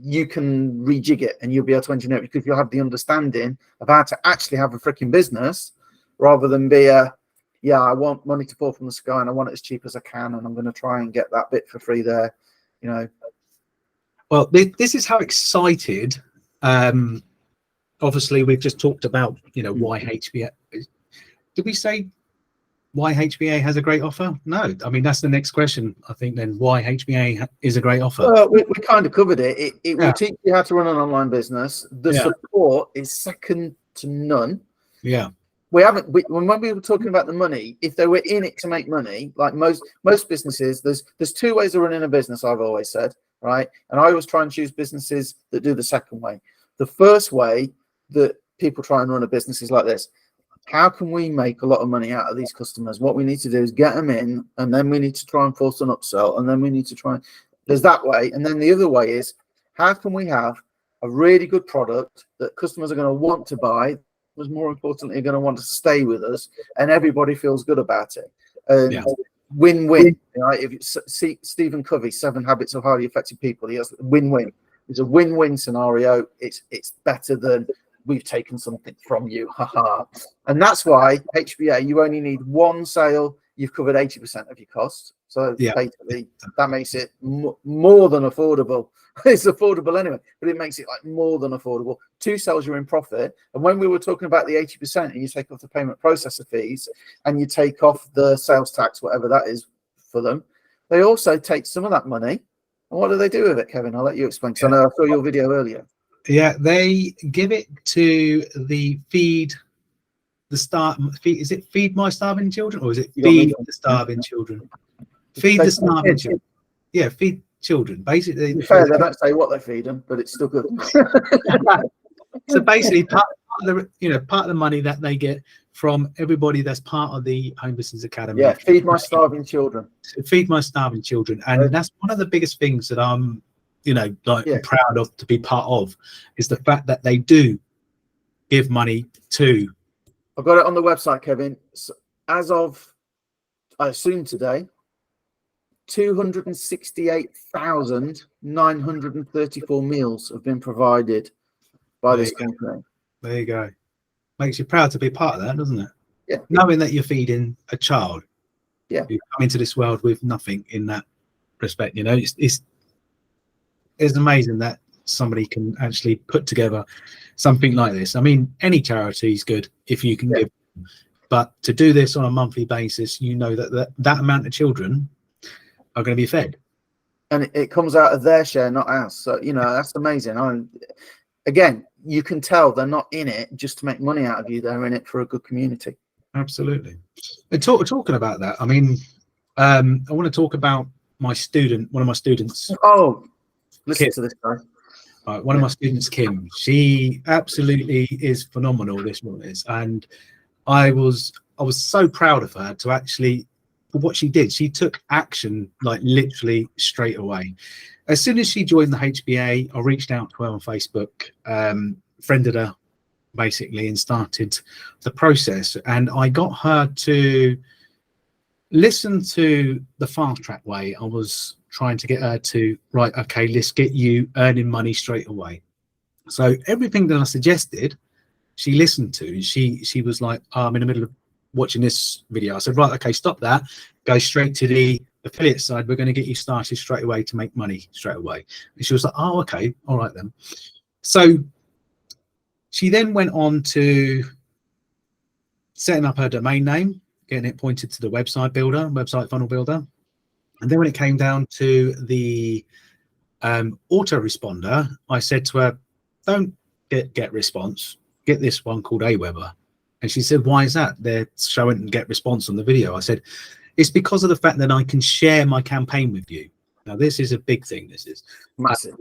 Speaker 2: You can rejig it and you'll be able to engineer it because you'll have the understanding of how to actually have a freaking business rather than be I want money to fall from the sky and I want it as cheap as I can and I'm going to try and get that bit for free there,
Speaker 1: Well, this is how excited. Obviously, we've just talked about why HBA. Did we say why HBA has a great offer? No, I mean that's the next question. I think then why HBA is a great offer.
Speaker 2: Well, we kind of covered it. It will teach you how to run an online business. The support is second to none.
Speaker 1: Yeah.
Speaker 2: When we were talking about the money, if they were in it to make money, like most businesses, there's 2 ways of running a business, I've always said, right? And I always try and choose businesses that do the second way. The first way that people try and run a business is like this. How can we make a lot of money out of these customers? What we need to do is get them in, and then we need to try and force an upsell, and then we need to try. There's that way, and then the other way is how can we have a really good product that customers are going to want to buy, but more importantly, are going to want to stay with us, and everybody feels good about it. Win-win. Right? If you see Stephen Covey, 7 Habits of Highly Effective People, he has win-win. It's a win-win scenario. It's better than we've taken something from you, haha. And that's why HBA, you only need one sale, you've covered 80% of your costs. So basically that makes it more than affordable. It's affordable anyway, but it makes it like more than affordable. 2 sales, you're in profit. And when we were talking about the 80% and you take off the payment processor fees and you take off the sales tax, whatever that is for them, they also take some of that money. And what do they do with it, Kevin? I'll let you explain, because I know I saw your video earlier.
Speaker 1: Yeah, they give it to the Feed My Starving Children, or is it Feed the Starving Children? Feed the Starving Children. Yeah, feed children. Basically,
Speaker 2: to be fair, they don't say what they feed them, but it's still good.
Speaker 1: So basically, part of the money that they get from everybody that's part of the Home Business Academy.
Speaker 2: Yeah, Feed My Starving Children.
Speaker 1: Feed My Starving Children, and that's one of the biggest things that I'm, proud of to be part of, is the fact that they do give money to.
Speaker 2: I've got it on the website, Kevin. So as of, I assume today, 268,934 meals have been provided by this company.
Speaker 1: There you go. Makes you proud to be part of that, doesn't it?
Speaker 2: Yeah.
Speaker 1: Knowing that you're feeding a child.
Speaker 2: Yeah.
Speaker 1: You come into this world with nothing in that respect. It's amazing that somebody can actually put together something like this. I mean, any charity is good if you can give, but to do this on a monthly basis, that amount of children are going to be fed,
Speaker 2: and it comes out of their share, not ours. So that's amazing. Again, you can tell they're not in it just to make money out of you. They're in it for a good community.
Speaker 1: Absolutely. And talking about that, I mean, I want to talk about one of my students.
Speaker 2: Oh, listen to this guy.
Speaker 1: One of my students, Kim. She absolutely is phenomenal. This one is, and I was so proud of her to actually. What she did, she took action like literally straight away. As soon as she joined the HBA, I reached out to her on Facebook, friended her basically, and started the process. And I got her to listen to the fast track way. I was trying to get her to, right, okay, let's get you earning money straight away. So everything that I suggested, she listened to. She was like, I'm in the middle of watching this video. I said, right, okay, stop that, go straight to the affiliate side. We're going to get you started straight away to make money straight away. And she was like, oh, okay, all right then. So she then went on to setting up her domain name, getting it pointed to the website funnel builder. And then when it came down to the autoresponder, I said to her, don't get response, get this one called Aweber. And she said, why is that? They're showing get response on the video. I said, it's because of the fact that I can share my campaign with you. Now, this is a big thing. This is
Speaker 2: massive.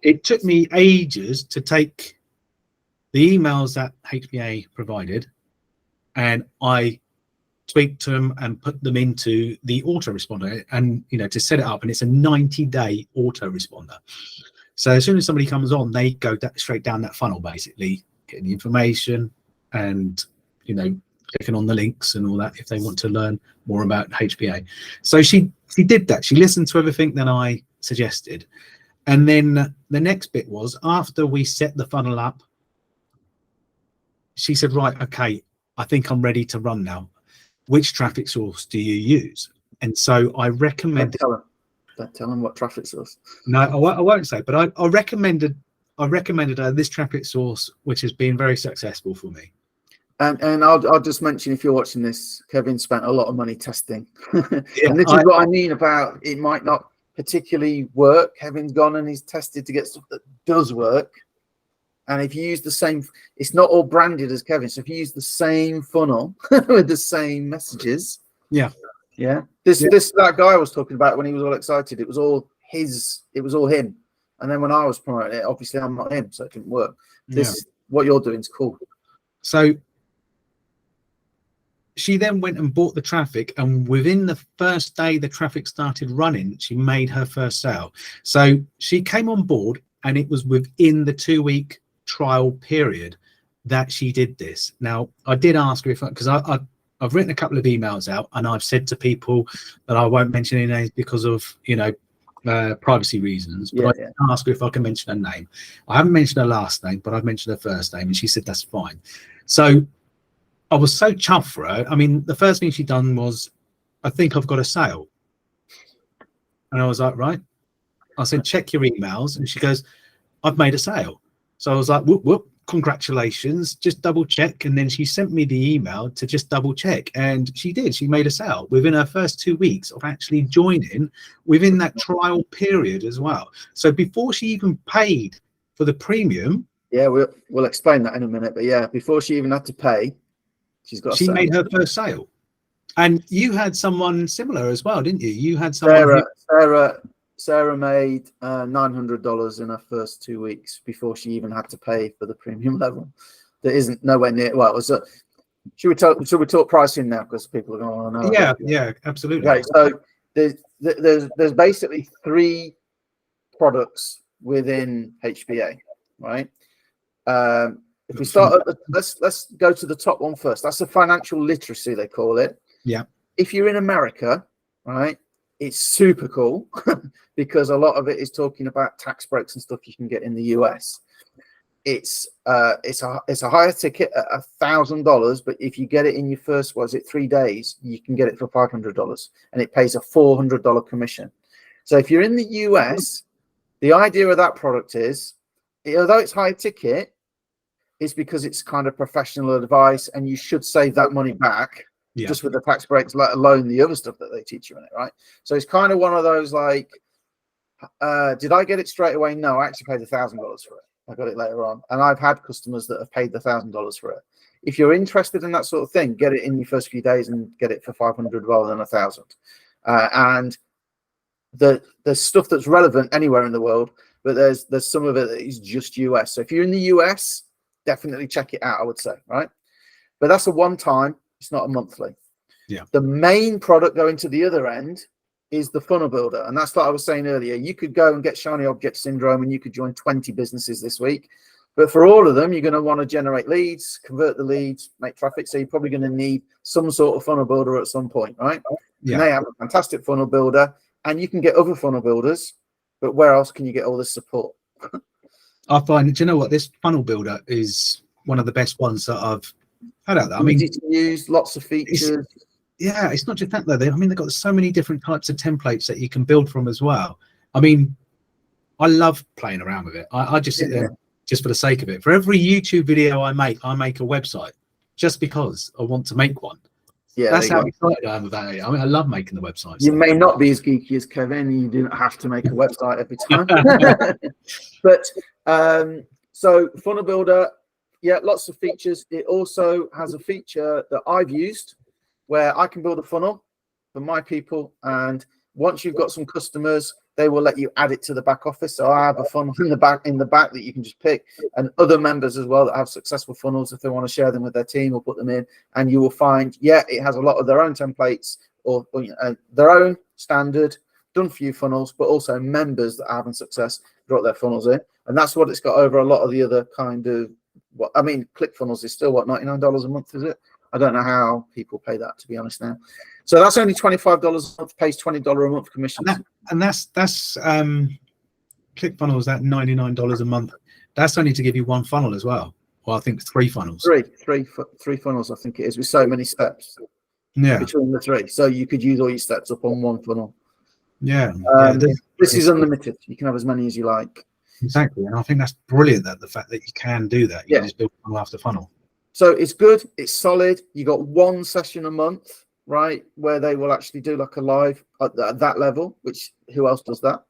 Speaker 1: It took me ages to take the emails that HBA provided, and I tweaked them and put them into the autoresponder, and to set it up. And it's a 90-day autoresponder. So as soon as somebody comes on, they go straight down that funnel, basically getting the information and clicking on the links and all that if they want to learn more about HBA. So she did that. She listened to everything that I suggested. And then the next bit was, after we set the funnel up, she said, right, okay, I think I'm ready to run now. Which traffic source do you use? And so I recommended.
Speaker 2: Don't tell them what traffic source.
Speaker 1: No, I won't say, but I recommended her this traffic source, which has been very successful for me.
Speaker 2: And I'll just mention, if you're watching this, Kevin spent a lot of money testing. And this is what I mean about it might not particularly work. Kevin's gone and he's tested to get stuff that does work. And if you use the same, it's not all branded as Kevin. So if you use the same funnel with the same messages.
Speaker 1: Yeah.
Speaker 2: That guy I was talking about when he was all excited, it was all him. And then when I was promoting it, obviously I'm not him, so it didn't work. What you're doing is cool.
Speaker 1: So she then went and bought the traffic, and within the first day the traffic started running, she made her first sale. So she came on board, and it was within the 2-week trial period that she did this. Now, I did ask her because I've written a couple of emails out, and I've said to people that I won't mention any names because of privacy reasons, but I asked her if I can mention her name. I haven't mentioned her last name, but I've mentioned her first name, and she said that's fine. So I was so chuffed for her. I mean, the first thing she done was, I think I've got a sale. And I was like, right. I said, check your emails. And she goes, I've made a sale. So I was like, whoop, whoop, congratulations, just double check. And then she sent me the email to just double check. And she did. She made a sale within her first 2 weeks of actually joining within that trial period as well. So before she even paid for the premium.
Speaker 2: Yeah, we'll explain that in a minute. But yeah, before she even had to pay, she
Speaker 1: made her first sale. And you had someone similar as well, didn't you? You had someone
Speaker 2: Sarah made $900 in her first 2 weeks before she even had to pay for the premium level. That isn't nowhere near. Well, it was should we talk pricing now, because people are going, oh, no.
Speaker 1: Yeah, absolutely.
Speaker 2: Okay, so there's basically 3 products within HBA, right? If we start at let's go to the top one first. That's the financial literacy, they call it.
Speaker 1: Yeah.
Speaker 2: If you're in America, right, it's super cool because a lot of it is talking about tax breaks and stuff you can get in the US. It's a higher ticket at $1,000, but if you get it in your first 3 days, you can get it for $500, and it pays a $400 commission. So if you're in the US, the idea of that product is, although it's high ticket, it's because it's kind of professional advice, and you should save that money back just with the tax breaks, let alone the other stuff that they teach you in it, right? So it's kind of one of those like, did I get it straight away? No, I actually paid $1,000 for it. I got it later on, and I've had customers that have paid the $1,000 for it. If you're interested in that sort of thing, get it in your first few days and get it for 500 rather than 1,000. And there's stuff that's relevant anywhere in the world, but there's some of it that is just US. So if you're in the US, definitely check it out, I would say, right? But that's a one-time, it's not a monthly.
Speaker 1: Yeah.
Speaker 2: The main product going to the other end is the funnel builder. And that's what I was saying earlier. You could go and get shiny object syndrome and you could join 20 businesses this week. But for all of them, you're going to want to generate leads, convert the leads, make traffic. So you're probably going to need some sort of funnel builder at some point, right? Yeah. And they have a fantastic funnel builder, and you can get other funnel builders, but where else can you get all this support?
Speaker 1: I find, do you know what? This funnel builder is one of the best ones that I've had out there. I mean,
Speaker 2: easy to use, lots of features.
Speaker 1: It's not just that though. They've got so many different types of templates that you can build from as well. I mean, I love playing around with it. I just sit there just for the sake of it. For every YouTube video I make a website just because I want to make one. Yeah, that's how excited I am about it. I mean, I love making the websites.
Speaker 2: You may not be as geeky as Kevin. You don't have to make a website every time. But so funnel builder, lots of features. It also has a feature that I've used where I can build a funnel for my people, and once you've got some customers, they will let you add it to the back office. So I have a funnel in the back that you can just pick, and other members as well that have successful funnels, if they want to share them with their team or put them in, and you will find, it has a lot of their own templates or their own standard done for you funnels, but also members that are having success brought their funnels in, and that's what it's got over a lot of the other kind of ClickFunnels is still $99 a month, is it? I don't know how people pay that, to be honest now. So that's only $25 a month, pays $20 a month commission.
Speaker 1: And that's ClickFunnels at $99 a month. That's only to give you one funnel as well. Well, I think 3 funnels. Three
Speaker 2: funnels, I think it is, with so many steps.
Speaker 1: Yeah.
Speaker 2: Between the 3, so you could use all your steps up on one funnel.
Speaker 1: Yeah.
Speaker 2: This is unlimited. You can have as many as you like.
Speaker 1: Exactly, and I think that's brilliant, that the fact that you can do that. You can just build funnel after funnel.
Speaker 2: So it's good, it's solid. You got 1 session a month, right, where they will actually do like a live at that level, which who else does that?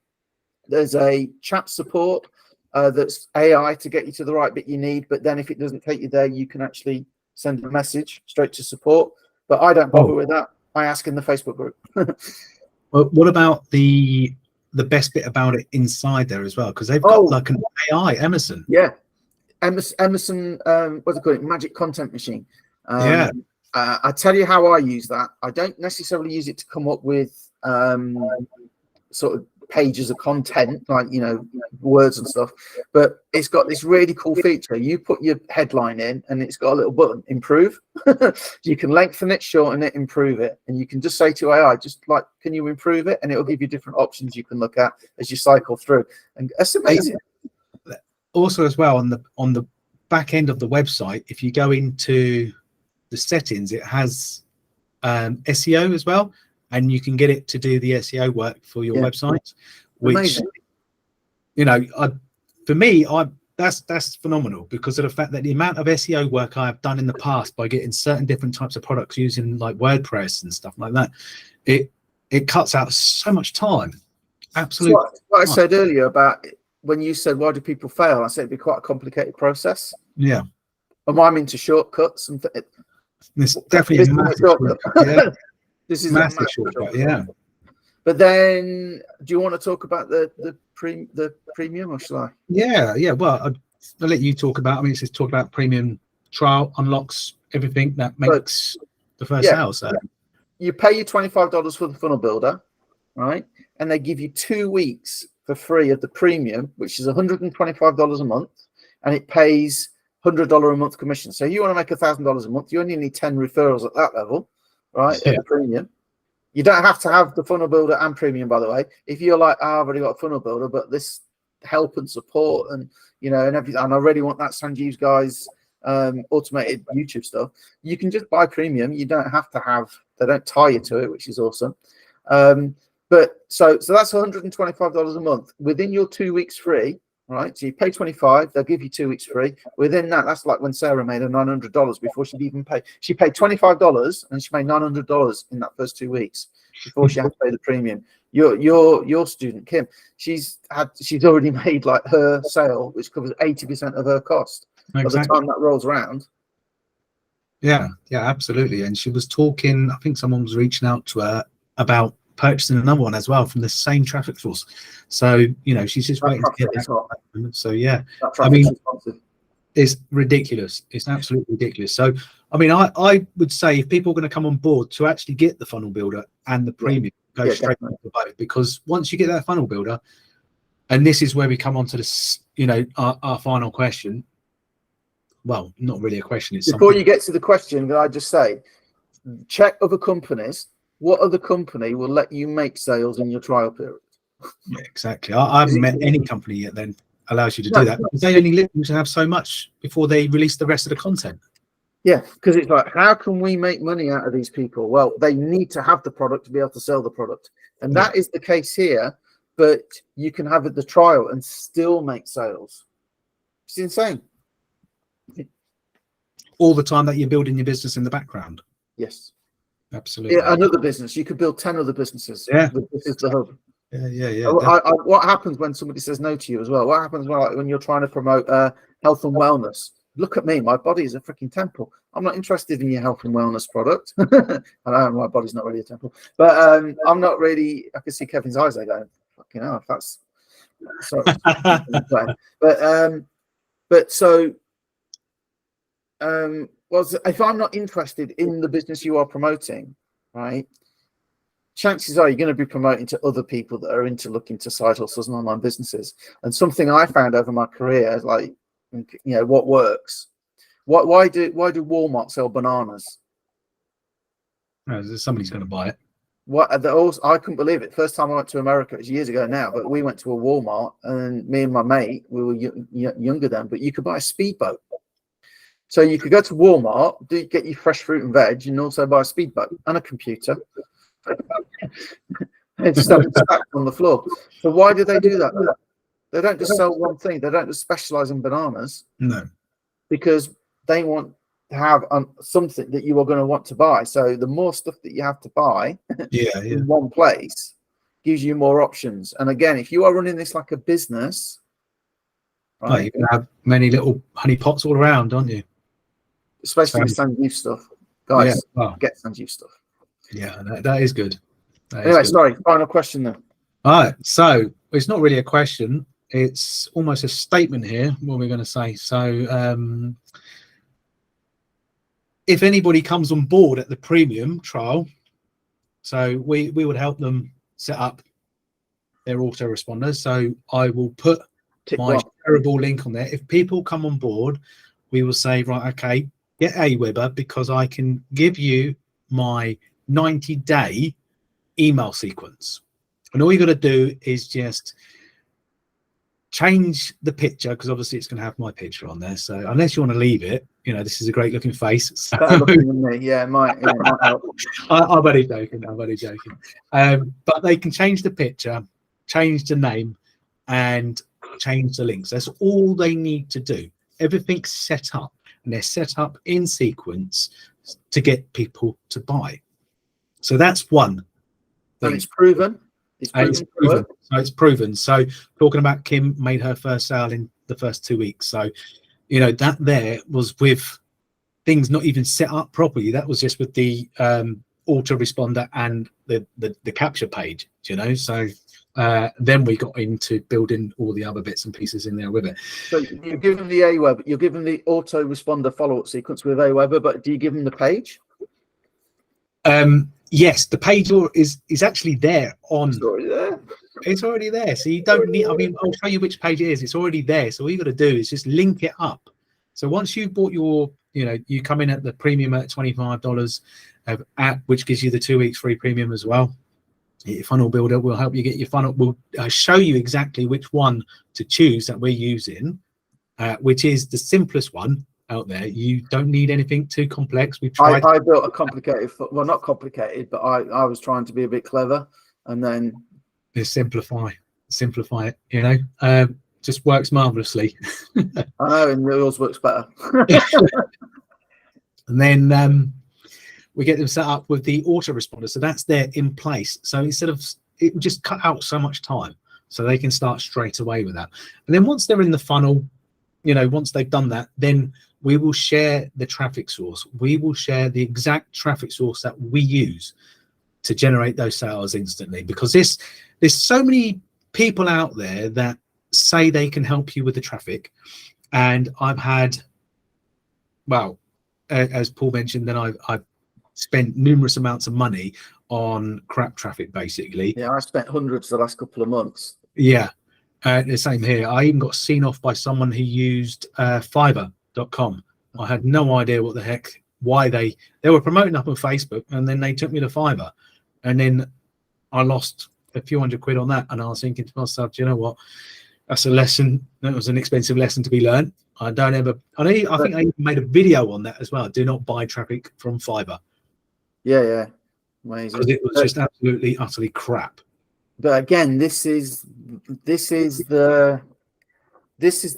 Speaker 2: There's a chat support that's AI to get you to the right bit you need, but then if it doesn't take you there, you can actually send a message straight to support. But I don't bother with that. I ask in the Facebook group.
Speaker 1: Well, what about the best bit about it inside there as well? Because they've got like an AI, Emerson.
Speaker 2: Yeah. Emerson, what's it called? Magic Content Machine. I tell you how I use that. I don't necessarily use it to come up with sort of pages of content, like, you know, words and stuff, but it's got this really cool feature. You put your headline in and it's got a little button, improve. You can lengthen it, shorten it, improve it, and you can just say to AI, just like, can you improve it? And it'll give you different options you can look at as you cycle through, and that's amazing.
Speaker 1: Also, as well, on the back end of the website, if you go into the settings, it has SEO as well, and you can get it to do the SEO work for your website, which amazing. You know, for me, that's phenomenal, because of the fact that the amount of SEO work I have done in the past by getting certain different types of products using like WordPress and stuff like that, it cuts out so much time. Absolutely.
Speaker 2: So what I said earlier about when you said, why do people fail? I said it'd be quite a complicated process.
Speaker 1: Yeah.
Speaker 2: And I'm into shortcuts, and
Speaker 1: it's definitely a massive shortcut. Yeah.
Speaker 2: This is
Speaker 1: massive shortcut. Yeah.
Speaker 2: But then, do you want to talk about the premium, or shall I?
Speaker 1: Yeah. Well, I'll let you talk about. I mean, it's just talk about premium trial unlocks everything that makes the first sale. So
Speaker 2: you pay your $25 for the funnel builder, right? And they give you 2 weeks for free of the premium, which is $125 a month, and it pays $100 a month commission. So you want to make $1,000 a month, you only need 10 referrals at that level, right? At the premium. You don't have to have the funnel builder and premium, by the way. If you're like, I've already got a funnel builder, but this help and support and, you know, and everything, and I really want that Sanjeev's guys automated YouTube stuff, you can just buy premium. You don't have to have, they don't tie you to it, which is awesome. But so that's $125 a month within your 2 weeks free, right? So you pay 25, they'll give you 2 weeks free. Within that, that's like when Sarah made her $900 before she'd even pay. She paid $25 and she made $900 in that first 2 weeks before she had to pay the premium. Your student Kim, she's already made like her sale, which covers 80% of her cost. Exactly. By the time that rolls around.
Speaker 1: Yeah, absolutely. And she was talking, I think someone was reaching out to her about purchasing another one as well from the same traffic source. So, you know, she's just waiting to get that. So yeah, I mean, it's ridiculous. It's absolutely ridiculous. So, I mean, I would say if people are going to come on board to actually get the funnel builder and the premium, go straight into both, because once you get that funnel builder, and this is where we come on to this, you know, our final question. Well, not really a question. It's
Speaker 2: before you get to the question, can I just say, check other companies. What other company will let you make sales in your trial period?
Speaker 1: Yeah, exactly. I haven't met any company yet then allows you to do that, because they only let you to have so much before they release the rest of the content.
Speaker 2: Yeah, because it's like, how can we make money out of these people? Well, they need to have the product to be able to sell the product. And that is the case here, but you can have the trial and still make sales. It's insane.
Speaker 1: All the time that you're building your business in the background.
Speaker 2: Yes.
Speaker 1: Absolutely.
Speaker 2: Yeah, another business. You could build 10 other businesses.
Speaker 1: Yeah.
Speaker 2: This is the hub.
Speaker 1: Yeah.
Speaker 2: What happens when somebody says no to you as well? What happens when you're trying to promote health and wellness? Look at me. My body is a freaking temple. I'm not interested in your health and wellness product. I know my body's not really a temple, but I'm not really. I can see Kevin's eyes. They go, fucking hell, if that's sorry. But so. Well, if I'm not interested in the business you are promoting, right, chances are you're going to be promoting to other people that are into looking to side hustles and online businesses. And something I found over my career is like, you know, what works. Why do Walmart sell bananas?
Speaker 1: Somebody's going to buy it.
Speaker 2: I couldn't believe it. First time I went to America, it was years ago now, but we went to a Walmart, and me and my mate, we were younger then, but you could buy a speedboat. So you could go to Walmart, get your fresh fruit and veg, and also buy a speedboat and a computer. And just have it stacked on the floor. So why do they do that? They don't just sell one thing. They don't just specialize in bananas.
Speaker 1: No.
Speaker 2: Because they want to have something that you are going to want to buy. So the more stuff that you have to buy in one place gives you more options. And again, if you are running this like a business,
Speaker 1: right, you can have many little honey pots all around, don't you?
Speaker 2: Especially with Sanjeev stuff. Guys, get Sanjeev stuff.
Speaker 1: Yeah, that is good.
Speaker 2: Anyway, sorry, final question then.
Speaker 1: All right, so it's not really a question. It's almost a statement here, what we're going to say. So if anybody comes on board at the premium trial, so we would help them set up their autoresponder. So I will put my shareable link on there. If people come on board, we will say, right, okay, get Aweber, because I can give you my 90-day email sequence. And all you got to do is just change the picture, because obviously it's going to have my picture on there. So unless you want to leave it, you know, this is a great looking face. So
Speaker 2: better looking than me. Yeah, it might help.
Speaker 1: I'm only joking. But they can change the picture, change the name, and change the links. That's all they need to do. Everything's set up, and they're set up in sequence to get people to buy. So that's one thing.
Speaker 2: And it's proven. It's proven.
Speaker 1: So it's proven. So talking about Kim made her first sale in the first 2 weeks. So, you know, that there was with things not even set up properly. That was just with the autoresponder and the capture page, you know. So then we got into building all the other bits and pieces in there with it.
Speaker 2: So you give them the Aweber, you're giving the autoresponder follow-up sequence with Aweber, but do you give them the page?
Speaker 1: Yes, the page is actually there on.
Speaker 2: It's already there.
Speaker 1: It's already there. So you don't need, I mean, I'll show you which page it is. It's already there. So all you got to do is just link it up. So once you've bought your, you know, you come in at the premium at $25 which gives you the 2 weeks free premium as well. Your funnel builder will help you get your funnel. We'll show you exactly which one to choose that we're using, which is the simplest one out there. You don't need anything too complex. We tried.
Speaker 2: I built a complicated, well, not complicated, but I was trying to be a bit clever, and then
Speaker 1: just simplify it. You know, just works marvelously.
Speaker 2: I know, and yours works better.
Speaker 1: And then we get them set up with the autoresponder, so that's there in place. So instead of, it will just cut out so much time, so they can start straight away with that. And then once they're in the funnel, you know, once they've done that, then we will share the traffic source. We will share the exact traffic source that we use to generate those sales instantly, because there's so many people out there that say they can help you with the traffic. And I've had, well, as Paul mentioned, then I've spent numerous amounts of money on crap traffic, basically.
Speaker 2: Yeah, I spent hundreds the last couple of months.
Speaker 1: Yeah, the same here. I even got seen off by someone who used Fiverr.com. I had no idea what the heck, why they were promoting up on Facebook, and then they took me to Fiverr, and then I lost a few £100 on that. And I was thinking to myself, do you know what? That's a lesson. That was an expensive lesson to be learned. I think I even made a video on that as well. Do not buy traffic from Fiverr.
Speaker 2: Yeah, amazing.
Speaker 1: Because it was just absolutely, utterly crap.
Speaker 2: But again, this is the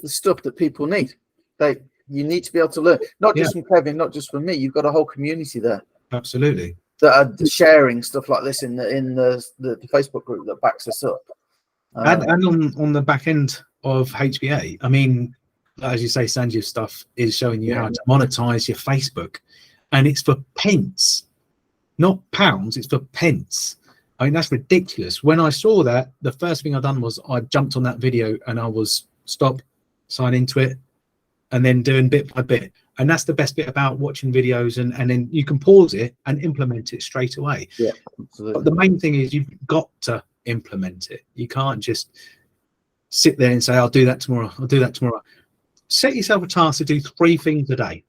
Speaker 2: stuff that people need. You need to be able to learn, not just from Kevin, not just from me. You've got a whole community there.
Speaker 1: Absolutely.
Speaker 2: That are sharing stuff like this in the Facebook group that backs us up.
Speaker 1: And on the back end of HBA, I mean, as you say, Sanjeev's stuff is showing you how to monetize your Facebook, and it's for pence, not pounds. It's for pence. I mean, that's ridiculous. When I saw that, the first thing I done was I jumped on that video and I was sign into it, and then doing bit by bit. And that's the best bit about watching videos, and then you can pause it and implement it straight away.
Speaker 2: Yeah, absolutely.
Speaker 1: But the main thing is you've got to implement it. You can't just sit there and say, I'll do that tomorrow. I'll do that tomorrow. Set yourself a task to do 3 things a day.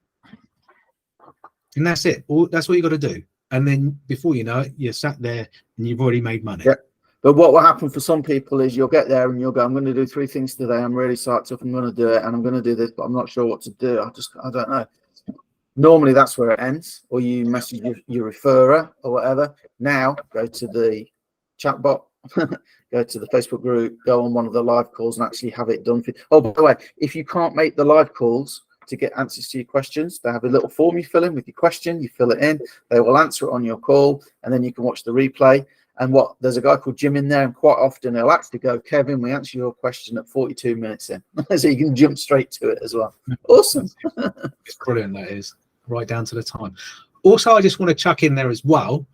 Speaker 1: And that's it. That's what you got to do. And then before you know it, you're sat there and you've already made money.
Speaker 2: Yeah. But what will happen for some people is you'll get there and you'll go, I'm going to do 3 things today. I'm really psyched up. I'm going to do it, and I'm going to do this, but I'm not sure what to do. I don't know. Normally that's where it ends, or you message your referrer or whatever. Now go to the chat bot, go to the Facebook group, go on one of the live calls and actually have it done for you. Oh, by the way, if you can't make the live calls to get answers to your questions, they have a little form you fill in with your question. You fill it in, they will answer it on your call, and then you can watch the replay. And there's a guy called Jim in there, and quite often he'll actually go, Kevin, we answer your question at 42 minutes in. So you can jump straight to it as well. Awesome.
Speaker 1: It's brilliant, that is, right down to the time. Also, I just want to chuck in there as well.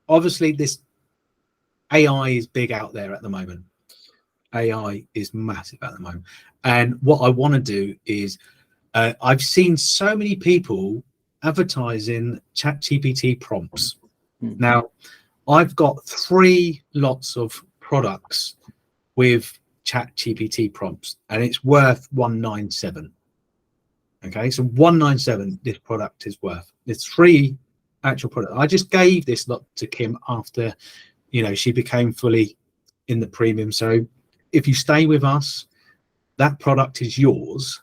Speaker 1: Obviously, this AI is big out there at the moment. AI is massive at the moment. And what I want to do is, I've seen so many people advertising ChatGPT prompts. Now, I've got 3 lots of products with ChatGPT prompts, and it's worth 197. Okay, so 197 this product is worth. It's 3 actual product. I just gave this lot to Kim after, you know, she became fully in the premium. So if you stay with us, that product is yours.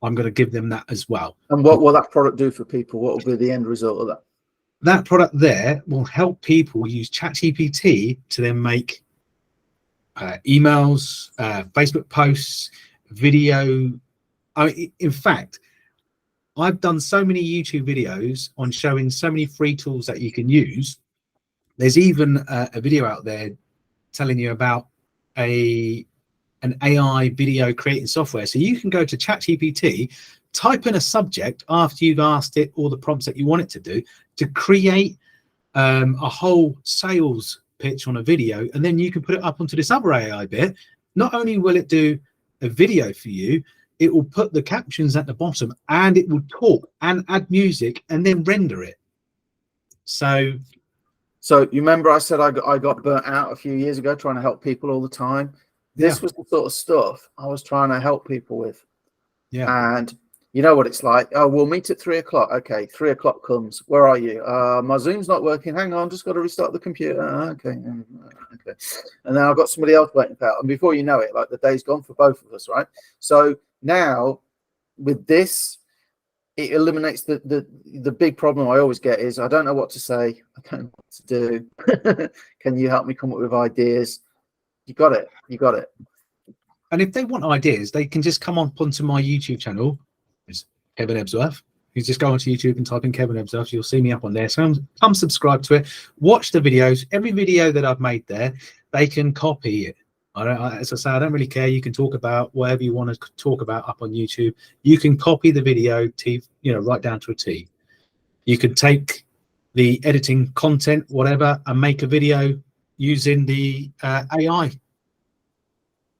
Speaker 1: I'm going to give them that as well.
Speaker 2: And what will that product do for people? What will be the end result of that?
Speaker 1: That product there will help people use ChatGPT to then make emails, Facebook posts, video. In fact, I've done so many YouTube videos on showing so many free tools that you can use. There's even a video out there telling you about an AI video creating software. So you can go to ChatGPT, type in a subject after you've asked it all the prompts that you want it to do, to create a whole sales pitch on a video, and then you can put it up onto this other AI bit. Not only will it do a video for you, it will put the captions at the bottom, and it will talk and add music and then render it. So
Speaker 2: you remember I said I got burnt out a few years ago trying to help people all the time. This was the sort of stuff I was trying to help people with.
Speaker 1: Yeah.
Speaker 2: And you know what it's like. Oh, we'll meet at 3 o'clock. Okay, 3 o'clock comes. Where are you? My Zoom's not working. Hang on, just got to restart the computer. Okay. And then I've got somebody else waiting for that. And before you know it, like the day's gone for both of us, right? So now with this, it eliminates the big problem I always get is I don't know what to say. I don't know what to do. Can you help me come up with ideas? You got it. You got it.
Speaker 1: And if they want ideas, they can just come onto my YouTube channel. It's Kevin Ebsworth. You just go onto YouTube and type in Kevin Ebsworth. You'll see me up on there. So come subscribe to it. Watch the videos. Every video that I've made there, they can copy it. As I say, I don't really care. You can talk about whatever you want to talk about up on YouTube. You can copy the video to, you know, right down to a T. You could take the editing content, whatever, and make a video using the AI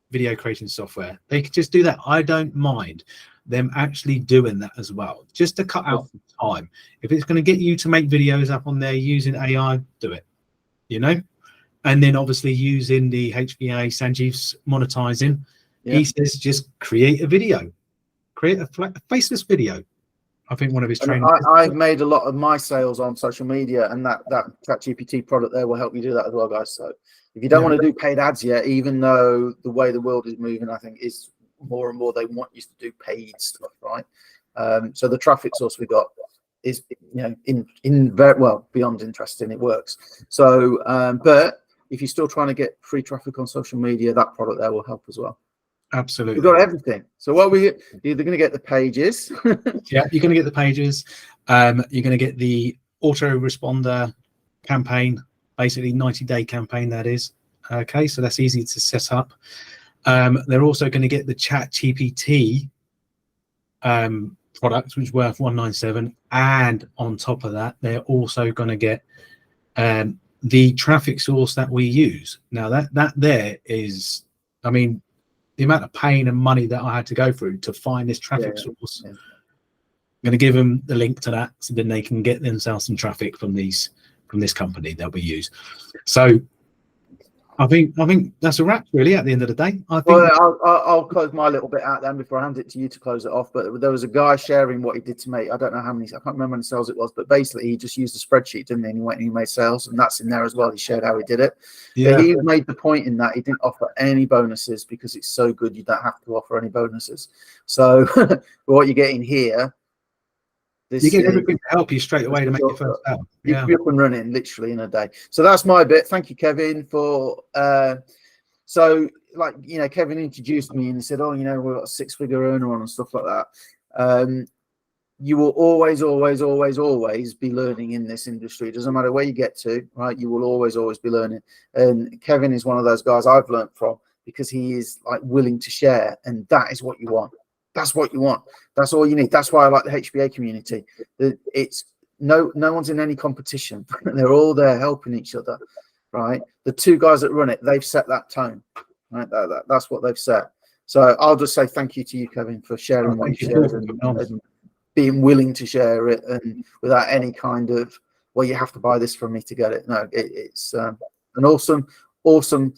Speaker 1: video creation software. They could just do that. I don't mind them actually doing that as well, just to cut out the time. If it's going to get you to make videos up on there using AI, do it, you know. And then obviously using the HBA, Sanjeev's monetizing, he says just create a video, create a faceless video. I think one of his trainers.
Speaker 2: I've made a lot of my sales on social media, and that ChatGPT product there will help you do that as well, guys. So if you don't want to do paid ads yet, even though the way the world is moving, I think is more and more they want you to do paid stuff, right? So the traffic source we got is, you know, in very well beyond interesting. It works. So, but if you're still trying to get free traffic on social media, that product there will help as well.
Speaker 1: Absolutely.
Speaker 2: We've got everything. So what you're going to get the pages.
Speaker 1: Yeah, you're going to get the pages. You're going to get the autoresponder campaign, basically 90-day campaign, that is. Okay, so that's easy to set up. They're also going to get the ChatGPT product, which is worth 197. And on top of that, they're also going to get the traffic source that we use. Now that there is, I mean, the amount of pain and money that I had to go through to find this traffic source. I'm going to give them the link to that, so then they can get themselves some traffic from this company that we use. So I think that's a wrap, really, at the end of the day. I think.
Speaker 2: Well, I'll close my little bit out then before I hand it to you to close it off. But there was a guy sharing what he did to make. I don't know how many. I can't remember how many sales it was, but basically he just used a spreadsheet, didn't he? And he went and he made sales, and that's in there as well. He shared how he did it. Yeah. But he made the point in that he didn't offer any bonuses because it's so good you don't have to offer any bonuses. So what you're getting here.
Speaker 1: You get everything to help you straight away to make your first sale.
Speaker 2: Yeah. You're up and running literally in a day. So that's my bit. Thank you, Kevin, for so, like, you know, Kevin introduced me and he said, oh, you know, we've got a 6-figure earner on and stuff like that. You will always be learning in this industry. It doesn't matter where you get to, right? You will always be learning. And Kevin is one of those guys I've learned from because he is like willing to share, and that is what you want. That's what you want. That's all you need. That's why I like the HBA community. It's no one's in any competition. They're all there helping each other, right? The 2 guys that run it, they've set that tone, right? That's what they've set. So I'll just say thank you to you, Kevin, for sharing what you shared and being willing to share it, and without any kind of, well, you have to buy this from me to get it. No, it's an awesome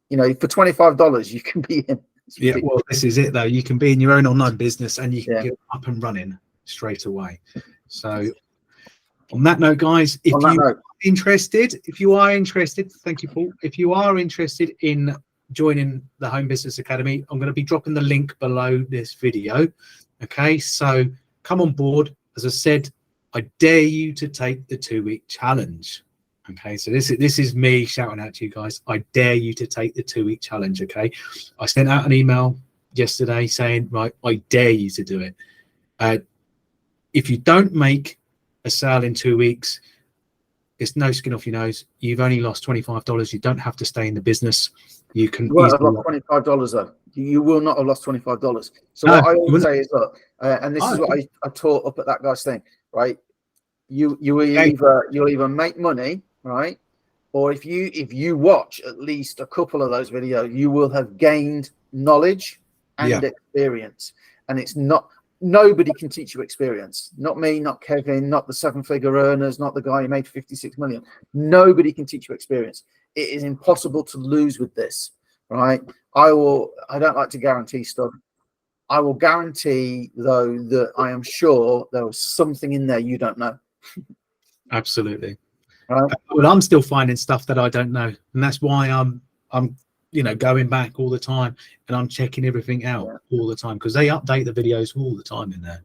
Speaker 2: you know, for $25 you can be in.
Speaker 1: Yeah, well, this is it though. You can be in your own online business and you can get up and running straight away. So on that note, guys, if you are interested, thank you, Paul. If you are interested in joining the Home Business Academy, I'm going to be dropping the link below this video. Okay, so come on board. As I said, I dare you to take the 2-week challenge. Okay, so this is me shouting out to you guys. I dare you to take the 2-week challenge. Okay, I sent out an email yesterday saying, right, I dare you to do it. If you don't make a sale in 2 weeks, it's no skin off your nose. You've only lost $25. You don't have to stay in the business. You can.
Speaker 2: You have lost $25 though. You will not have lost $25. So what I always say is, look, and this is what I taught up at that guy's thing, right? You'll either make money, right, or if you watch at least a couple of those videos, you will have gained knowledge and experience. And it's not, nobody can teach you experience. Not me, not Kevin, not the 7-figure earners, not the guy who made 56 million. Nobody can teach you experience. It is impossible to lose with this, right? I don't like to guarantee stuff. I will guarantee though that I am sure there was something in there you don't know.
Speaker 1: Absolutely.
Speaker 2: Right.
Speaker 1: Well, I'm still finding stuff that I don't know, and that's why I'm you know, going back all the time and I'm checking everything out all the time, because they update the videos all the time in there.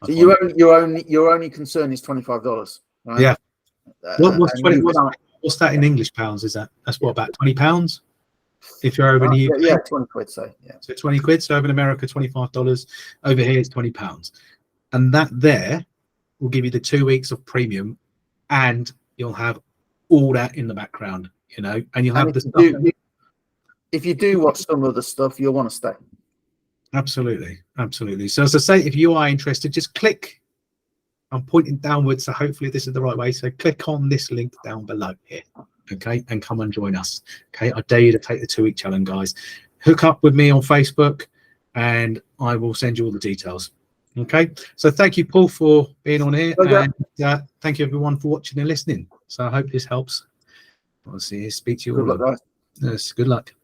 Speaker 2: So your only concern is $25, right?
Speaker 1: Yeah. What's that in English pounds? Is that's what, about £20 if you're over in the UK?
Speaker 2: Yeah, 20 quid. So yeah,
Speaker 1: so 20 quid. So over in America, $25. Over here, it's £20, and that there will give you the 2 weeks of premium, and you'll have all that in the background, you know, and you'll have the stuff.
Speaker 2: If you do watch some of the stuff, you'll want to stay.
Speaker 1: Absolutely, absolutely. So as I say, if you are interested, just click. I'm pointing downwards, so hopefully this is the right way. So click on this link down below here, okay, and come and join us. Okay, I dare you to take the 2-week challenge, guys. Hook up with me on Facebook, and I will send you all the details. Okay, so thank you, Paul, for being on here, and thank you everyone for watching and listening. So I hope this helps. I'll see you. Speak to you all.
Speaker 2: Good luck, guys.
Speaker 1: Yes, good luck.